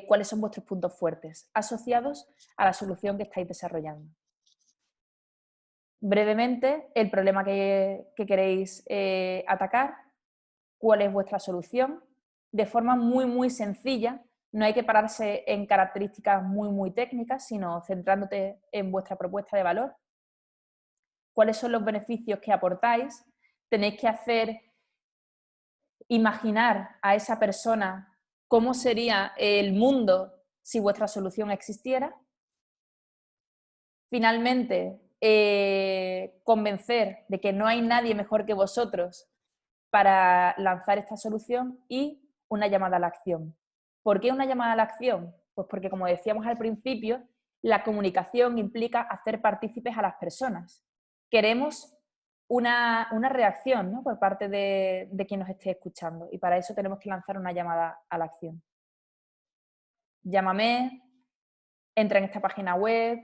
cuáles son vuestros puntos fuertes asociados a la solución que estáis desarrollando. Brevemente, el problema que queréis atacar, cuál es vuestra solución, de forma muy sencilla. No hay que pararse en características muy técnicas, sino centrándote en vuestra propuesta de valor. ¿Cuáles son los beneficios que aportáis? Tenéis que imaginar a esa persona cómo sería el mundo si vuestra solución existiera. Finalmente, convencer de que no hay nadie mejor que vosotros para lanzar esta solución, y una llamada a la acción. ¿Por qué una llamada a la acción? Pues porque, como decíamos al principio, la comunicación implica hacer partícipes a las personas. Queremos una reacción, ¿no?, por parte de quien nos esté escuchando, y para eso tenemos que lanzar una llamada a la acción. Llámame, entra en esta página web.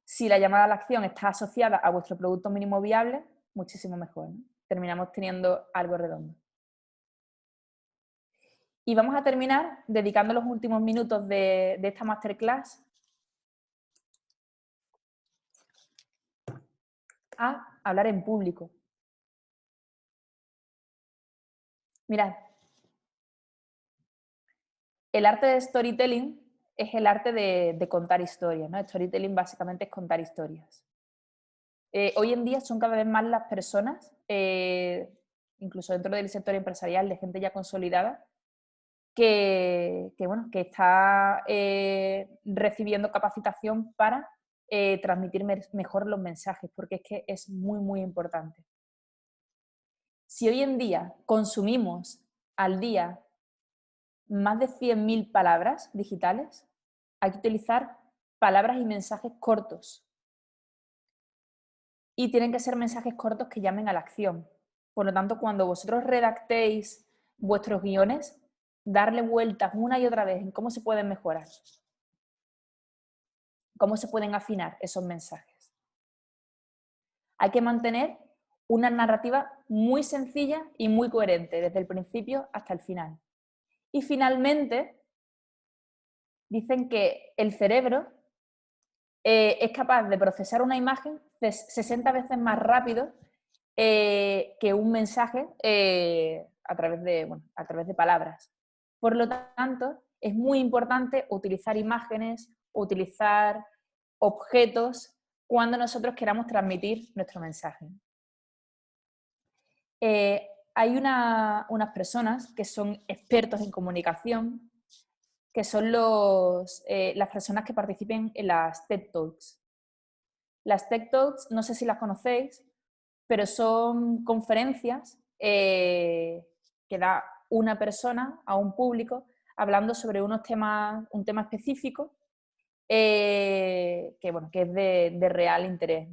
Si la llamada a la acción está asociada a vuestro producto mínimo viable, muchísimo mejor, ¿no? Terminamos teniendo algo redondo. Y vamos a terminar dedicando los últimos minutos de esta masterclass a hablar en público. Mirad, el arte de storytelling es el arte de contar historias, ¿no? Storytelling básicamente es contar historias. Hoy en día son cada vez más las personas, incluso dentro del sector empresarial, de gente ya consolidada, que está recibiendo capacitación para transmitir mejor los mensajes, porque es que es muy importante. Si hoy en día consumimos al día más de 100.000 palabras digitales, hay que utilizar palabras y mensajes cortos. Y tienen que ser mensajes cortos que llamen a la acción. Por lo tanto, cuando vosotros redactéis vuestros guiones, darle vueltas una y otra vez en cómo se pueden mejorar, cómo se pueden afinar esos mensajes. Hay que mantener una narrativa muy sencilla y muy coherente, desde el principio hasta el final. Y finalmente, dicen que el cerebro es capaz de procesar una imagen 60 veces más rápido que un mensaje a través de palabras. Por lo tanto, es muy importante utilizar imágenes, utilizar objetos cuando nosotros queramos transmitir nuestro mensaje. Hay unas personas que son expertos en comunicación, que son las personas que participen en las TED Talks. Las TED Talks, no sé si las conocéis, pero son conferencias que da una persona a un público hablando sobre un tema específico que es de real interés.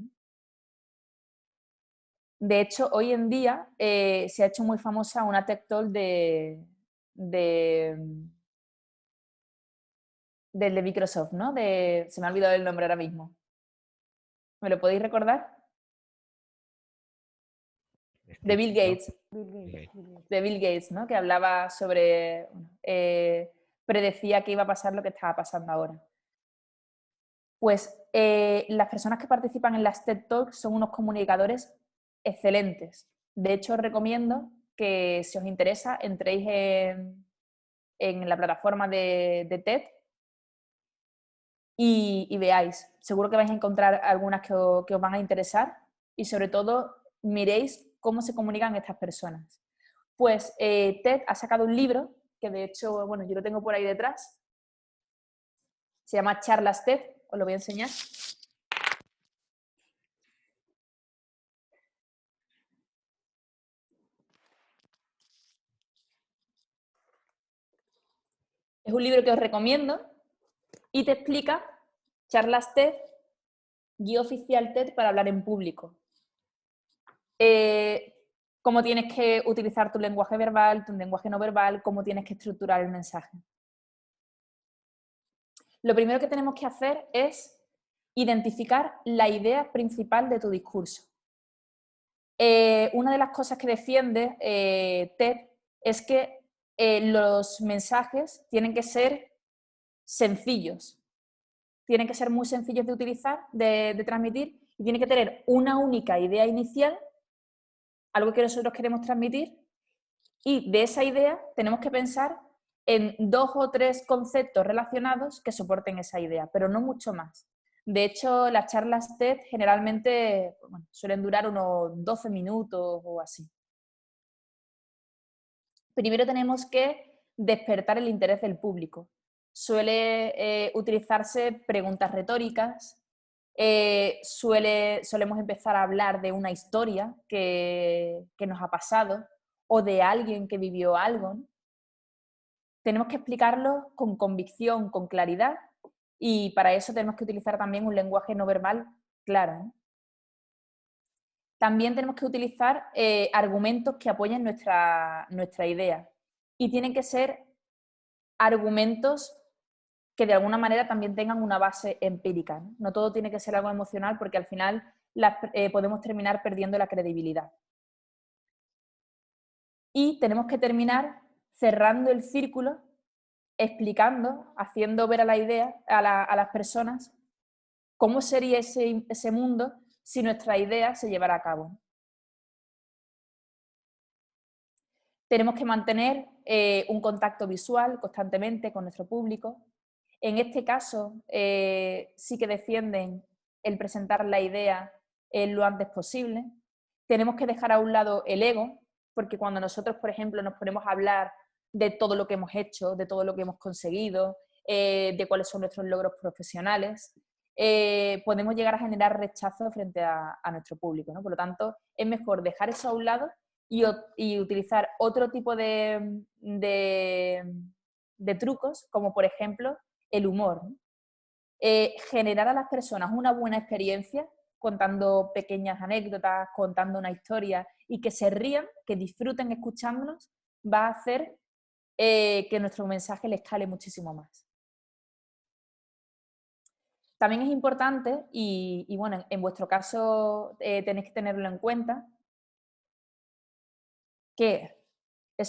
De hecho, hoy en día se ha hecho muy famosa una TED Talk del de Microsoft, ¿no? Se me ha olvidado el nombre ahora mismo. ¿Me lo podéis recordar? De Bill Gates. De Bill Gates, ¿no? Que hablaba sobre... predecía que iba a pasar lo que estaba pasando ahora. Pues las personas que participan en las TED Talks son unos comunicadores excelentes. De hecho, os recomiendo que, si os interesa, entréis en la plataforma de TED y veáis. Seguro que vais a encontrar algunas que os van a interesar y, sobre todo, miréis cómo se comunican estas personas. Pues TED ha sacado un libro, que de hecho, bueno, yo lo tengo por ahí detrás. Se llama Charlas TED, os lo voy a enseñar. Es un libro que os recomiendo y te explica charlas TED, guía oficial TED para hablar en público. Cómo tienes que utilizar tu lenguaje verbal, tu lenguaje no verbal, cómo tienes que estructurar el mensaje. Lo primero que tenemos que hacer es identificar la idea principal de tu discurso. Una de las cosas que defiende TED es que los mensajes tienen que ser sencillos, tienen que ser muy sencillos de utilizar, de transmitir, y tienen que tener una única idea inicial, algo que nosotros queremos transmitir, y de esa idea tenemos que pensar en 2 o 3 conceptos relacionados que soporten esa idea, pero no mucho más. De hecho, las charlas TED generalmente suelen durar unos 12 minutos o así. Primero tenemos que despertar el interés del público. Suele utilizarse preguntas retóricas, solemos empezar a hablar de una historia que nos ha pasado o de alguien que vivió algo, ¿no? Tenemos que explicarlo con convicción, con claridad, y para eso tenemos que utilizar también un lenguaje no verbal claro, ¿no? También tenemos que utilizar argumentos que apoyen nuestra idea, y tienen que ser argumentos que de alguna manera también tengan una base empírica, ¿no? No todo tiene que ser algo emocional, porque al final podemos terminar perdiendo la credibilidad. Y tenemos que terminar cerrando el círculo, explicando, haciendo ver a la idea, a las personas, cómo sería ese mundo si nuestra idea se llevara a cabo. Tenemos que mantener un contacto visual constantemente con nuestro público. En este caso, sí que defienden el presentar la idea lo antes posible. Tenemos que dejar a un lado el ego, porque cuando nosotros, por ejemplo, nos ponemos a hablar de todo lo que hemos hecho, de todo lo que hemos conseguido, de cuáles son nuestros logros profesionales, podemos llegar a generar rechazo frente a nuestro público, ¿no? Por lo tanto, es mejor dejar eso a un lado y utilizar otro tipo de trucos, como por ejemplo el humor, ¿no? Generar a las personas una buena experiencia contando pequeñas anécdotas, contando una historia, y que se rían, que disfruten escuchándonos, va a hacer que nuestro mensaje les cale muchísimo más. También es importante, y bueno, en vuestro caso tenéis que tenerlo en cuenta, que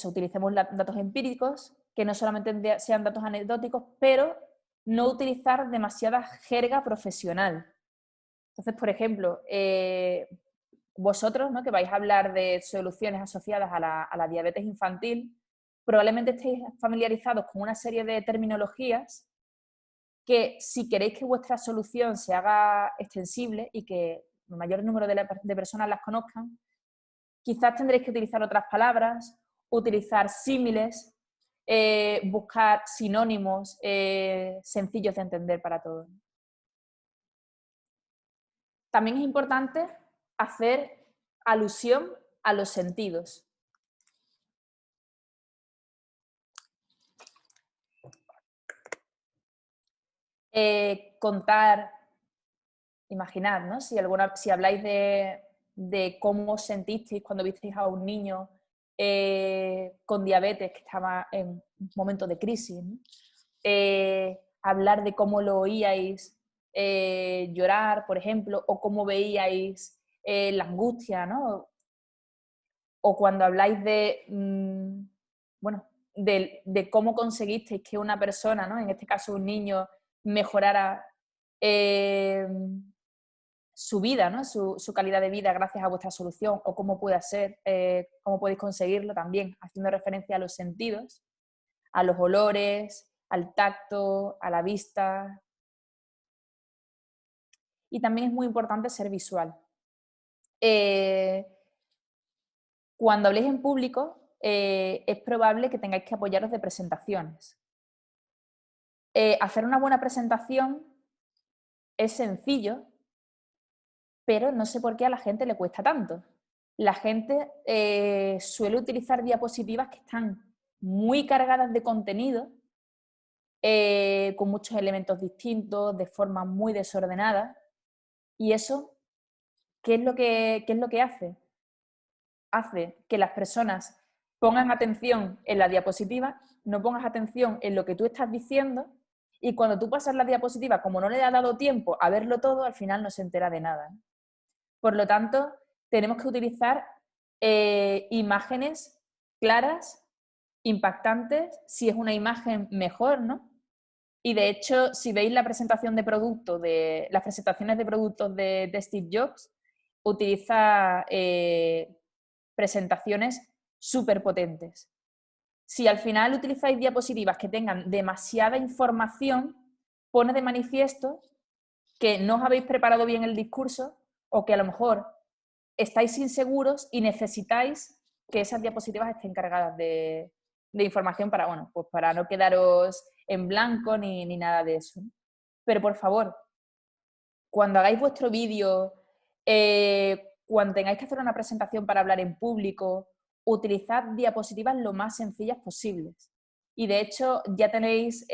utilicemos datos empíricos, que no solamente sean datos anecdóticos, pero no utilizar demasiada jerga profesional. Entonces, por ejemplo, vosotros, ¿no?, que vais a hablar de soluciones asociadas a la diabetes infantil, probablemente estéis familiarizados con una serie de terminologías que, si queréis que vuestra solución se haga extensible y que el mayor número de personas las conozcan, quizás tendréis que utilizar otras palabras, utilizar símiles, buscar sinónimos sencillos de entender para todos. También es importante hacer alusión a los sentidos. Contar, imaginad, ¿no? Si habláis de cómo os sentisteis cuando visteis a un niño con diabetes que estaba en un momento de crisis, ¿no? Hablar de cómo lo oíais llorar, por ejemplo, o cómo veíais la angustia, ¿no? O cuando habláis de cómo conseguisteis que una persona, ¿no? En este caso un niño, mejorara su vida, ¿no? Su calidad de vida gracias a vuestra solución, o cómo puede ser, cómo podéis conseguirlo también, haciendo referencia a los sentidos, a los olores, al tacto, a la vista. Y también es muy importante ser visual. Cuando habléis en público, es probable que tengáis que apoyaros de presentaciones. Hacer una buena presentación es sencillo, pero no sé por qué a la gente le cuesta tanto. La gente suele utilizar diapositivas que están muy cargadas de contenido, con muchos elementos distintos, de forma muy desordenada, y eso, ¿qué es lo que hace? Hace que las personas pongan atención en la diapositiva, no pongas atención en lo que tú estás diciendo, y cuando tú pasas la diapositiva, como no le ha dado tiempo a verlo todo, al final no se entera de nada. Por lo tanto, tenemos que utilizar imágenes claras, impactantes. Si es una imagen, mejor, ¿no? Y de hecho, si veis la presentación de producto, las presentaciones de productos de Steve Jobs, utiliza presentaciones súper potentes. Si al final utilizáis diapositivas que tengan demasiada información, pone de manifiesto que no os habéis preparado bien el discurso, o que a lo mejor estáis inseguros y necesitáis que esas diapositivas estén cargadas de información para, bueno, pues para no quedaros en blanco ni nada de eso. Pero por favor, cuando hagáis vuestro vídeo, cuando tengáis que hacer una presentación para hablar en público, utilizad diapositivas lo más sencillas posibles. Y de hecho ya tenéis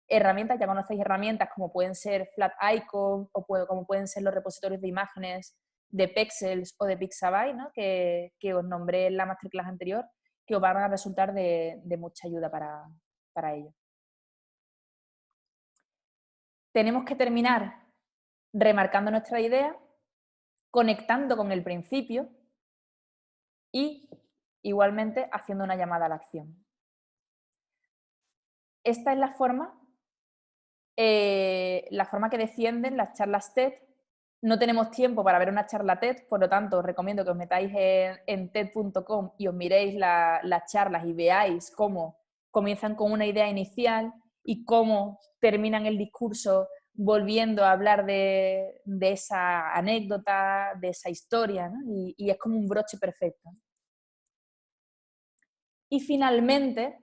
herramientas, ya conocéis herramientas como pueden ser Flaticon o como pueden ser los repositorios de imágenes de Pexels o de Pixabay, ¿no? que os nombré en la masterclass anterior, que os van a resultar de mucha ayuda para ello. Tenemos que terminar remarcando nuestra idea, conectando con el principio y igualmente haciendo una llamada a la acción. Esta es la forma que defienden las charlas TED. No tenemos tiempo para ver una charla TED, por lo tanto os recomiendo que os metáis en TED.com y os miréis las charlas y veáis cómo comienzan con una idea inicial y cómo terminan el discurso volviendo a hablar de esa anécdota, de esa historia, ¿no? Y es como un broche perfecto. Y finalmente,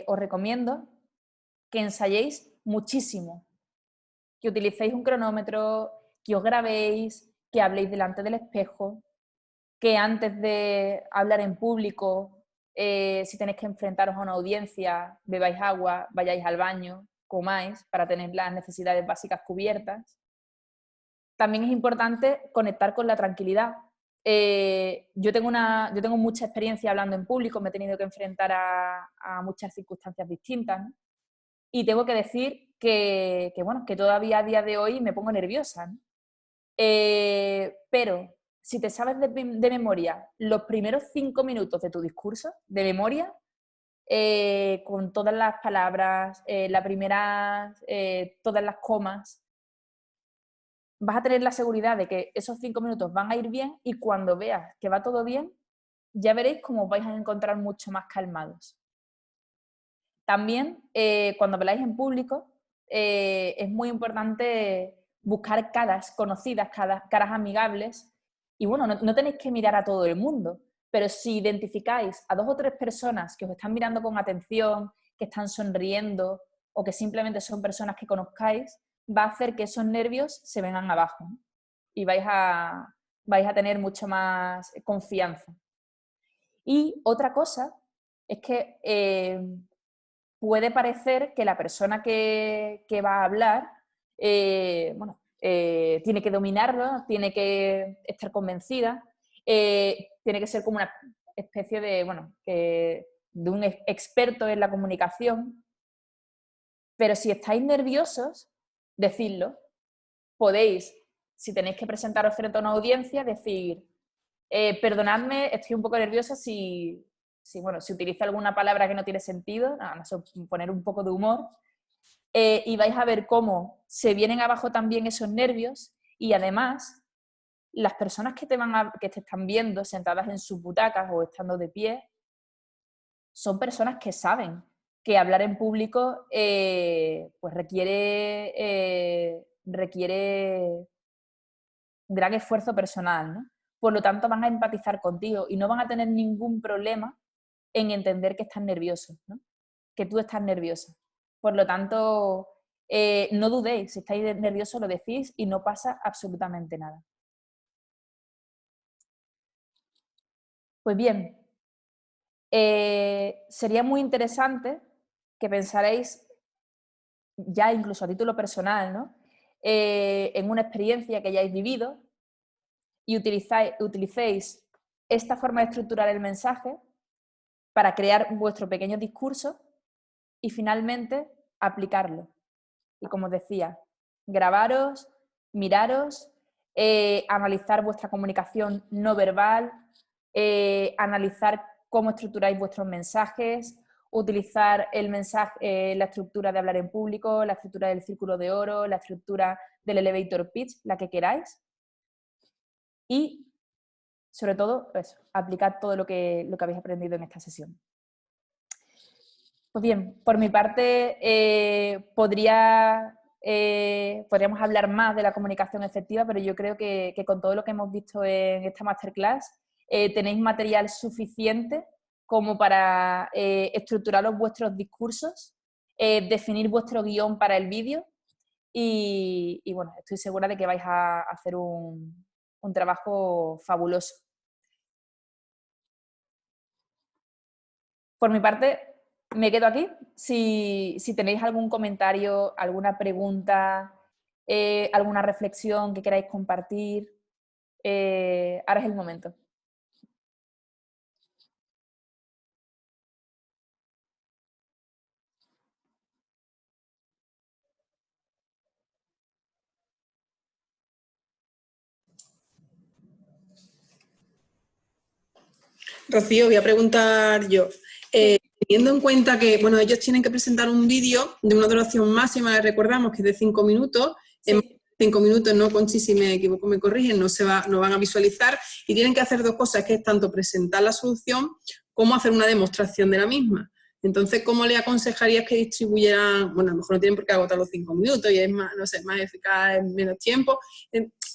os recomiendo que ensayéis muchísimo, que utilicéis un cronómetro, que os grabéis, que habléis delante del espejo, que antes de hablar en público, si tenéis que enfrentaros a una audiencia, bebáis agua, vayáis al baño, comáis para tener las necesidades básicas cubiertas. También es importante conectar con la tranquilidad. Yo tengo mucha experiencia hablando en público, me he tenido que enfrentar a muchas circunstancias distintas, ¿no? Y tengo que decir que todavía a día de hoy me pongo nerviosa, ¿no? Pero si te sabes de memoria los primeros 5 minutos de tu discurso, de memoria, con todas las palabras, todas las comas, vas a tener la seguridad de que esos 5 minutos van a ir bien, y cuando veas que va todo bien, ya veréis cómo os vais a encontrar mucho más calmados. También, cuando habláis en público, es muy importante buscar caras conocidas, caras amigables, Y bueno, no tenéis que mirar a todo el mundo, pero si identificáis a 2 o 3 personas que os están mirando con atención, que están sonriendo o que simplemente son personas que conozcáis, va a hacer que esos nervios se vengan abajo, ¿no? Y vais a tener mucho más confianza. Y otra cosa es que puede parecer que la persona que va a hablar tiene que dominarlo, tiene que estar convencida, tiene que ser como una especie de un experto en la comunicación, pero si estáis nerviosos, decidlo. Podéis, si tenéis que presentaros frente a una audiencia, decir, perdonadme, estoy un poco nerviosa si utilizo alguna palabra que no tiene sentido, poner un poco de humor, y vais a ver cómo se vienen abajo también esos nervios, y además las personas que te están viendo sentadas en sus butacas o estando de pie son personas que saben que hablar en público pues requiere gran esfuerzo personal, ¿no? Por lo tanto, van a empatizar contigo y no van a tener ningún problema en entender que estás nervioso, ¿no? Que tú estás nervioso. Por lo tanto, no dudéis, si estáis nerviosos lo decís y no pasa absolutamente nada. Pues bien, sería muy interesante que pensaréis, ya incluso a título personal, ¿no? En una experiencia que hayáis vivido y utilicéis esta forma de estructurar el mensaje para crear vuestro pequeño discurso y finalmente aplicarlo. Y como os decía, grabaros, miraros, analizar vuestra comunicación no verbal, analizar cómo estructuráis vuestros mensajes, utilizar el mensaje, la estructura de hablar en público, la estructura del círculo de oro, la estructura del elevator pitch, la que queráis. Y, sobre todo, eso, aplicad todo lo que habéis aprendido en esta sesión. Pues bien, por mi parte, podríamos hablar más de la comunicación efectiva, pero yo creo que con todo lo que hemos visto en esta masterclass, tenéis material suficiente como para estructurar vuestros discursos, definir vuestro guión para el vídeo y bueno, estoy segura de que vais a hacer un trabajo fabuloso. Por mi parte, me quedo aquí. Si tenéis algún comentario, alguna pregunta, alguna reflexión que queráis compartir, ahora es el momento. Rocío, voy a preguntar yo. Teniendo en cuenta que, bueno, ellos tienen que presentar un vídeo de una duración máxima, les recordamos que es de 5 minutos, Sí. en 5 minutos, no, Conchi, si me equivoco me corrigen, no van a visualizar, y tienen que hacer 2 cosas, que es tanto presentar la solución como hacer una demostración de la misma. Entonces, ¿cómo le aconsejarías que distribuyeran? Bueno, a lo mejor no tienen por qué agotar los 5 minutos y es más, no sé, más eficaz en menos tiempo.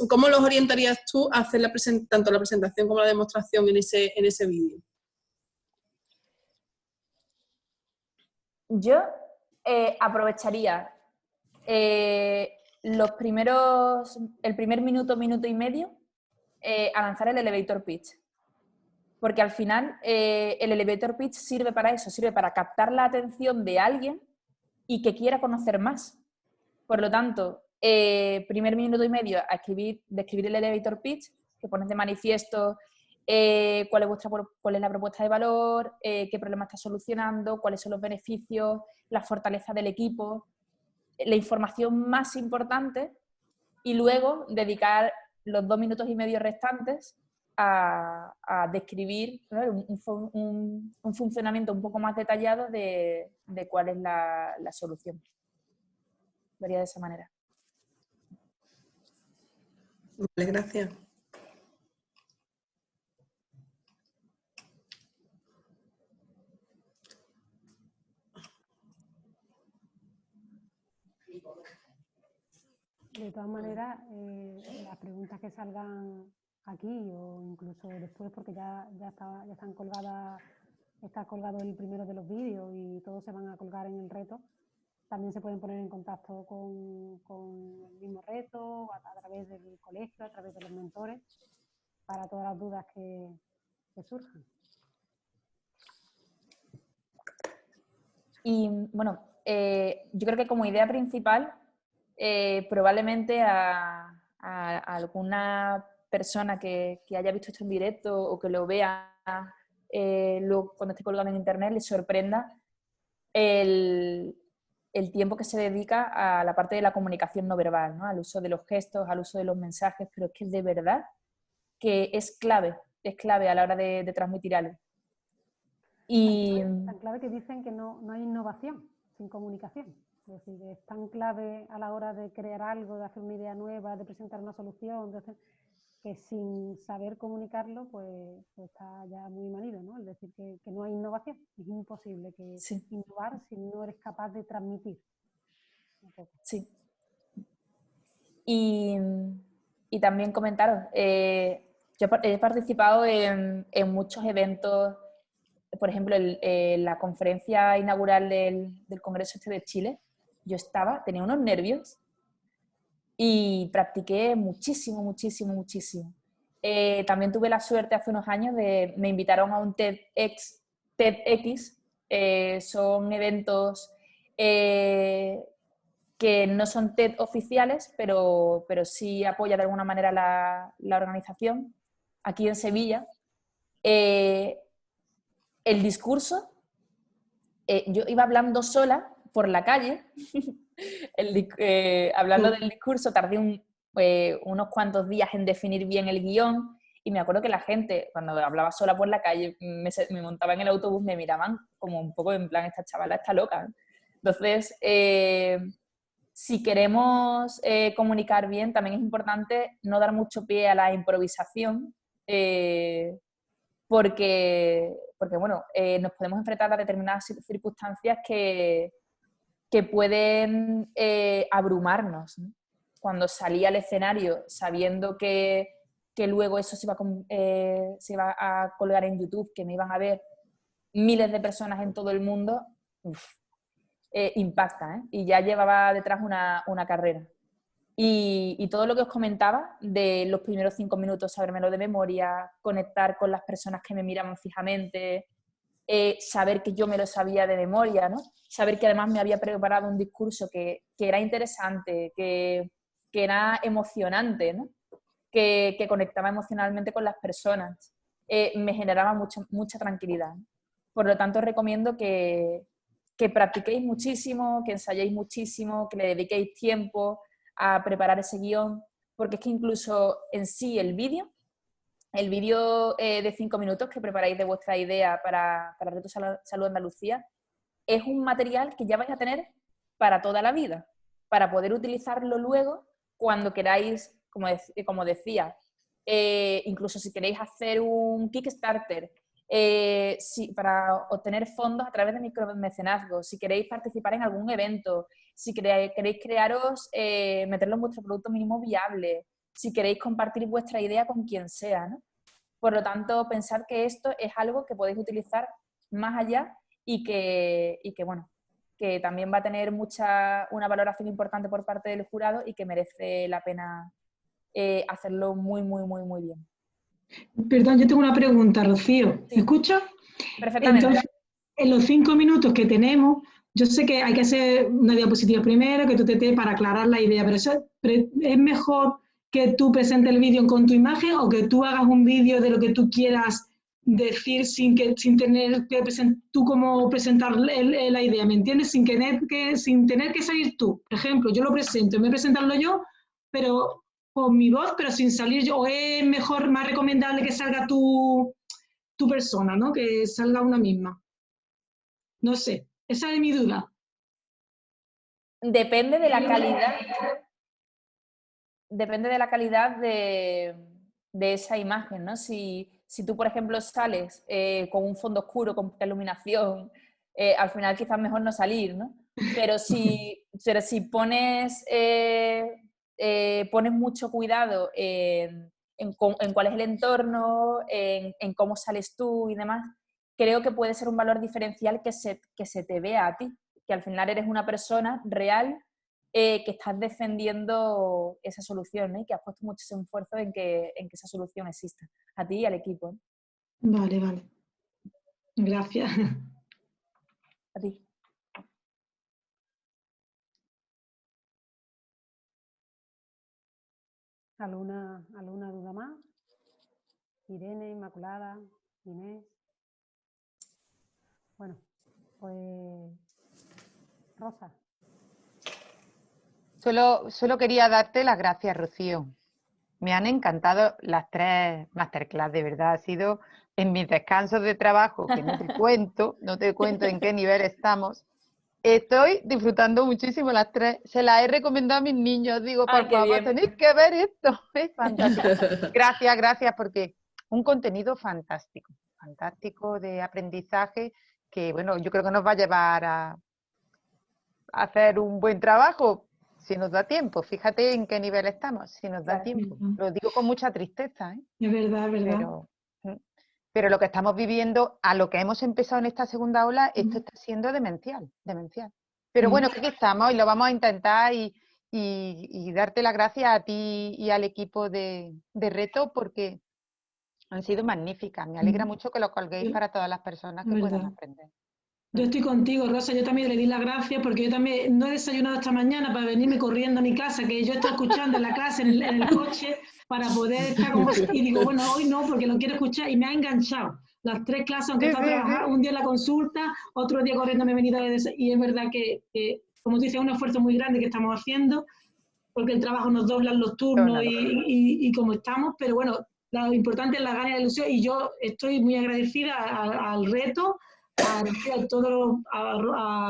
¿Cómo los orientarías tú a hacer tanto la presentación como la demostración en ese vídeo? Yo aprovecharía el primer minuto, minuto y medio a lanzar el elevator pitch. Porque al final el elevator pitch sirve para eso, sirve para captar la atención de alguien y que quiera conocer más. Por lo tanto, primer minuto y medio a describir el elevator pitch, que pones de manifiesto cuál es la propuesta de valor, qué problema está solucionando, cuáles son los beneficios, la fortaleza del equipo, la información más importante, y luego dedicar los 2 minutos y medio restantes a describir, ¿no?, un funcionamiento un poco más detallado de cuál es la solución. Lo haría de esa manera. Vale, gracias. De todas maneras, las preguntas que salgan aquí o incluso después, porque ya están colgadas, está colgado el primero de los vídeos y todos se van a colgar en el reto. También se pueden poner en contacto con el mismo reto, a través del colegio, a través de los mentores, para todas las dudas que surjan. Y bueno, yo creo que como idea principal, probablemente a alguna persona que haya visto esto en directo o que lo vea luego cuando esté colgado en internet, le sorprenda el tiempo que se dedica a la parte de la comunicación no verbal, ¿no? Al uso de los gestos, al uso de los mensajes, pero es que de verdad que es clave a la hora de transmitir algo. Y tan clave que dicen que no hay innovación sin comunicación. Es decir, es tan clave a la hora de crear algo, de hacer una idea nueva, de presentar una solución, que sin saber comunicarlo, pues está ya muy manido, ¿no? Es decir, que no hay innovación. Es imposible innovar si no eres capaz de transmitir. Sí. Y también comentaros, yo he participado en muchos eventos, por ejemplo, la conferencia inaugural del Congreso de Chile, yo tenía unos nervios y practiqué muchísimo. También tuve la suerte hace unos años me invitaron a un TEDx, son eventos que no son TED oficiales, pero sí apoya de alguna manera la organización, aquí en Sevilla. El discurso, yo iba hablando sola por la calle, hablando del discurso, tardé unos cuantos días en definir bien el guión, y me acuerdo que la gente, cuando hablaba sola por la calle, me montaba en el autobús, me miraban como un poco en plan, esta chavala está loca. Entonces, si queremos comunicar bien, también es importante no dar mucho pie a la improvisación, porque bueno, nos podemos enfrentar a determinadas circunstancias que pueden abrumarnos, ¿no? Cuando salí al escenario sabiendo que luego eso se iba a colgar en YouTube, que me iban a ver miles de personas en todo el mundo, impacta, ¿eh? Y ya llevaba detrás una carrera. Y todo lo que os comentaba de los primeros 5 minutos, sabérmelo de memoria, conectar con las personas que me miraban fijamente, saber que yo me lo sabía de memoria, ¿no? Saber que además me había preparado un discurso que era interesante, que era emocionante, ¿no? Que conectaba emocionalmente con las personas, me generaba mucha tranquilidad, ¿no? Por lo tanto, os recomiendo que practiquéis muchísimo, que ensayéis muchísimo, que le dediquéis tiempo a preparar ese guión, porque es que incluso en sí el vídeo de 5 minutos que preparáis de vuestra idea para Reto Salud Andalucía es un material que ya vais a tener para toda la vida, para poder utilizarlo luego cuando queráis, como decía, incluso si queréis hacer un Kickstarter, para obtener fondos a través de micromecenazgo, si queréis participar en algún evento, si queréis meterlo en vuestro producto mínimo viable, si queréis compartir vuestra idea con quien sea, ¿no? Por lo tanto, pensad que esto es algo que podéis utilizar más allá y que bueno, que también va a tener una valoración importante por parte del jurado y que merece la pena hacerlo muy bien. Perdón, yo tengo una pregunta, Rocío. ¿Me escuchas? Perfectamente. Entonces, en los 5 minutos que tenemos, yo sé que hay que hacer una diapositiva primero, que tú para aclarar la idea, pero es mejor que tú presentes el vídeo con tu imagen o que tú hagas un vídeo de lo que tú quieras decir sin tener que tú como presentar la idea, ¿me entiendes? Sin tener que salir tú. Por ejemplo, yo lo presento, me voy a presentarlo yo, pero con mi voz, pero sin salir yo. O es mejor, más recomendable que salga tu persona, ¿no? Que salga una misma. No sé, esa es mi duda. Depende de la calidad. Depende de la calidad de esa imagen, ¿no? Si tú, por ejemplo, sales con un fondo oscuro, con poca iluminación, al final quizás mejor no salir, ¿no? Pero si pones mucho cuidado en en cuál es el entorno, en cómo sales tú y demás, creo que puede ser un valor diferencial que se te vea a ti, que al final eres una persona real que estás defendiendo esa solución, ¿no? Y que has puesto muchísimo esfuerzo en que esa solución exista, a ti y al equipo, ¿no? Vale, vale. Gracias. A ti. ¿Alguna duda más? Irene, Inmaculada, Inés. Bueno, pues Rosa. Solo quería darte las gracias, Rocío. Me han encantado las 3 masterclass, de verdad. Ha sido en mis descansos de trabajo, que no te cuento en qué nivel estamos. Estoy disfrutando muchísimo las 3. Se las he recomendado a mis niños. Digo, por favor, tenéis que ver esto. Es fantástico. Gracias, porque un contenido fantástico de aprendizaje que, bueno, yo creo que nos va a llevar a hacer un buen trabajo si nos da tiempo. Fíjate en qué nivel estamos, si nos da tiempo. Lo digo con mucha tristeza, ¿eh? Es verdad, es verdad. Pero lo que estamos viviendo, a lo que hemos empezado en esta segunda ola, esto está siendo demencial. Pero bueno, que aquí estamos y lo vamos a intentar y darte las gracias a ti y al equipo de Reto porque han sido magníficas. Me alegra mucho que lo colguéis para todas las personas que puedan aprender. Yo estoy contigo, Rosa, yo también le di las gracias porque yo también no he desayunado esta mañana para venirme corriendo a mi casa, que yo estoy escuchando en la clase, en el coche, para poder estar con vosotros. Y digo, bueno, hoy no, porque lo quiero escuchar y me ha enganchado. Las 3 clases, aunque he estado trabajando, un día en la consulta, otro día corriendo me he venido y es verdad que, como tú dices, es un esfuerzo muy grande que estamos haciendo, porque el trabajo nos doblan los turnos y como estamos, pero bueno, lo importante es la gana y la ilusión y yo estoy muy agradecida al Reto, a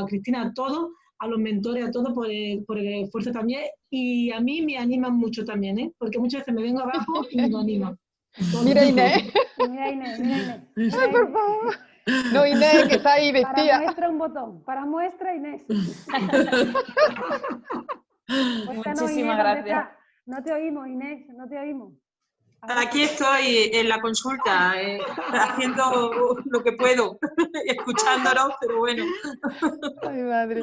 Cristina, a todos, a los mentores, a todos por el esfuerzo también y a mí me animan mucho también, ¿eh? Porque muchas veces me vengo abajo y me animan. Mira Inés. Mira Inés. Ay, por favor. No, Inés, que está ahí vestida. Para muestra un botón. Para muestra, Inés. Muchísimas gracias. No te oímos, Inés, no te oímos. Aquí estoy en la consulta, haciendo lo que puedo, escuchándolos, pero bueno. Ay, madre.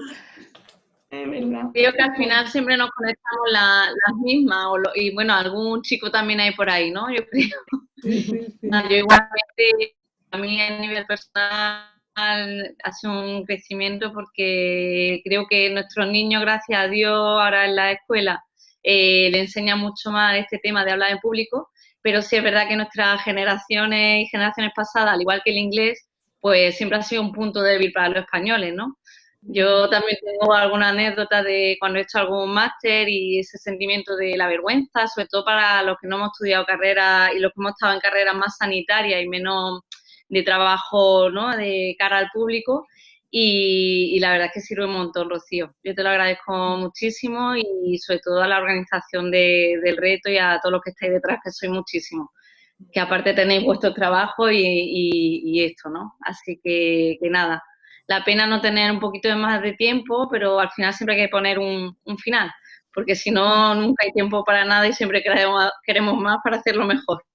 Creo que al final siempre nos conectamos las mismas, y bueno, algún chico también hay por ahí, ¿no? Yo creo. Sí. No, yo igualmente, a mí a nivel personal ha sido un crecimiento porque creo que nuestros niños, gracias a Dios, ahora en la escuela le enseñan mucho más este tema de hablar en público, pero sí es verdad que nuestras generaciones y generaciones pasadas, al igual que el inglés, pues siempre ha sido un punto débil para los españoles, ¿no? Yo también tengo alguna anécdota de cuando he hecho algún máster y ese sentimiento de la vergüenza, sobre todo para los que no hemos estudiado carreras y los que hemos estado en carreras más sanitarias y menos de trabajo, ¿no?, de cara al público. Y la verdad es que sirve un montón, Rocío. Yo te lo agradezco muchísimo y sobre todo a la organización del reto y a todos los que estáis detrás, que sois muchísimos. Que aparte tenéis vuestro trabajo y esto, ¿no? Así que nada. La pena no tener un poquito más de tiempo, pero al final siempre hay que poner un final, porque si no, nunca hay tiempo para nada y siempre queremos más para hacerlo mejor.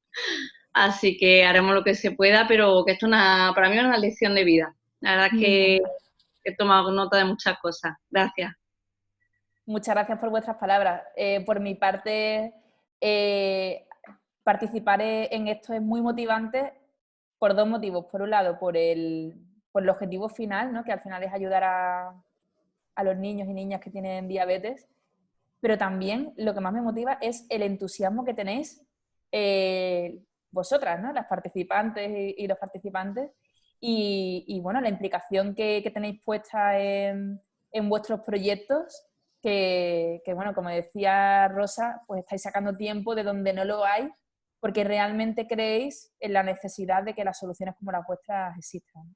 Así que haremos lo que se pueda, pero que esto para mí es una lección de vida. La verdad es que he tomado nota de muchas cosas. Gracias. Muchas gracias por vuestras palabras. Por mi parte, participar en esto es muy motivante por 2 motivos. Por un lado, por el objetivo final, ¿no?, que al final es ayudar a los niños y niñas que tienen diabetes, pero también lo que más me motiva es el entusiasmo que tenéis vosotras, ¿no?, las participantes y los participantes, y bueno, la implicación que tenéis puesta en vuestros proyectos, que bueno, como decía Rosa, pues estáis sacando tiempo de donde no lo hay, porque realmente creéis en la necesidad de que las soluciones como las vuestras existan.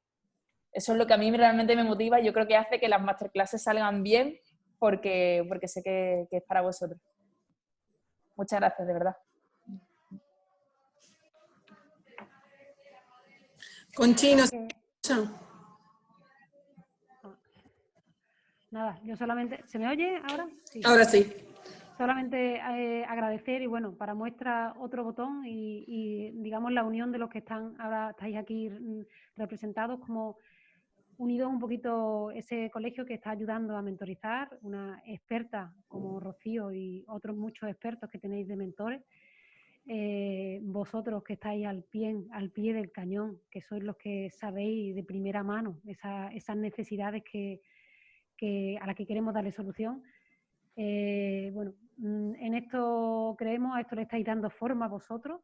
Eso es lo que a mí realmente me motiva y yo creo que hace que las masterclasses salgan bien porque sé que es para vosotros. Muchas gracias, de verdad. Conchino. Nada, yo solamente... ¿Se me oye ahora? Sí. Ahora sí. solamente agradecer y bueno, para muestra otro botón y digamos la unión de los que están ahora estáis aquí representados, como unidos un poquito ese colegio que está ayudando a mentorizar, una experta como Rocío y otros muchos expertos que tenéis de mentores, vosotros que estáis al pie del cañón, que sois los que sabéis de primera mano esas necesidades a las que queremos darle solución. Bueno, en esto creemos, a esto le estáis dando forma vosotros.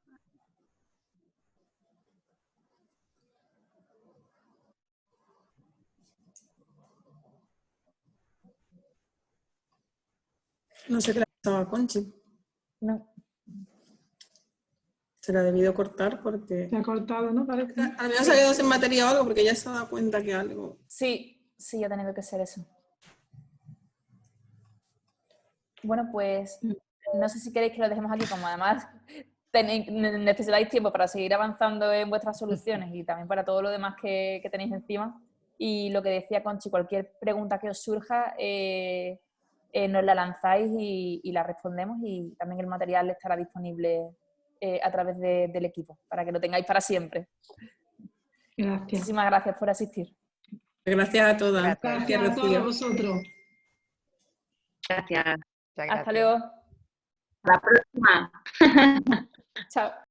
No sé qué le ha pasado a Conchi. No. Se la ha debido cortar porque... Se ha cortado, ¿no? Parece. Al menos se ha quedado sin batería o algo porque ya se ha dado cuenta que algo... Sí, ha tenido que ser eso. Bueno, pues no sé si queréis que lo dejemos aquí, como además necesitáis tiempo para seguir avanzando en vuestras soluciones y también para todo lo demás que tenéis encima. Y lo que decía Conchi, cualquier pregunta que os surja, nos la lanzáis y la respondemos, y también el material estará disponible a través del equipo, para que lo tengáis para siempre. Gracias. Muchísimas gracias por asistir. Gracias a todas. Gracias a todos vosotros. Gracias. Hasta luego. Hasta la próxima. Chao.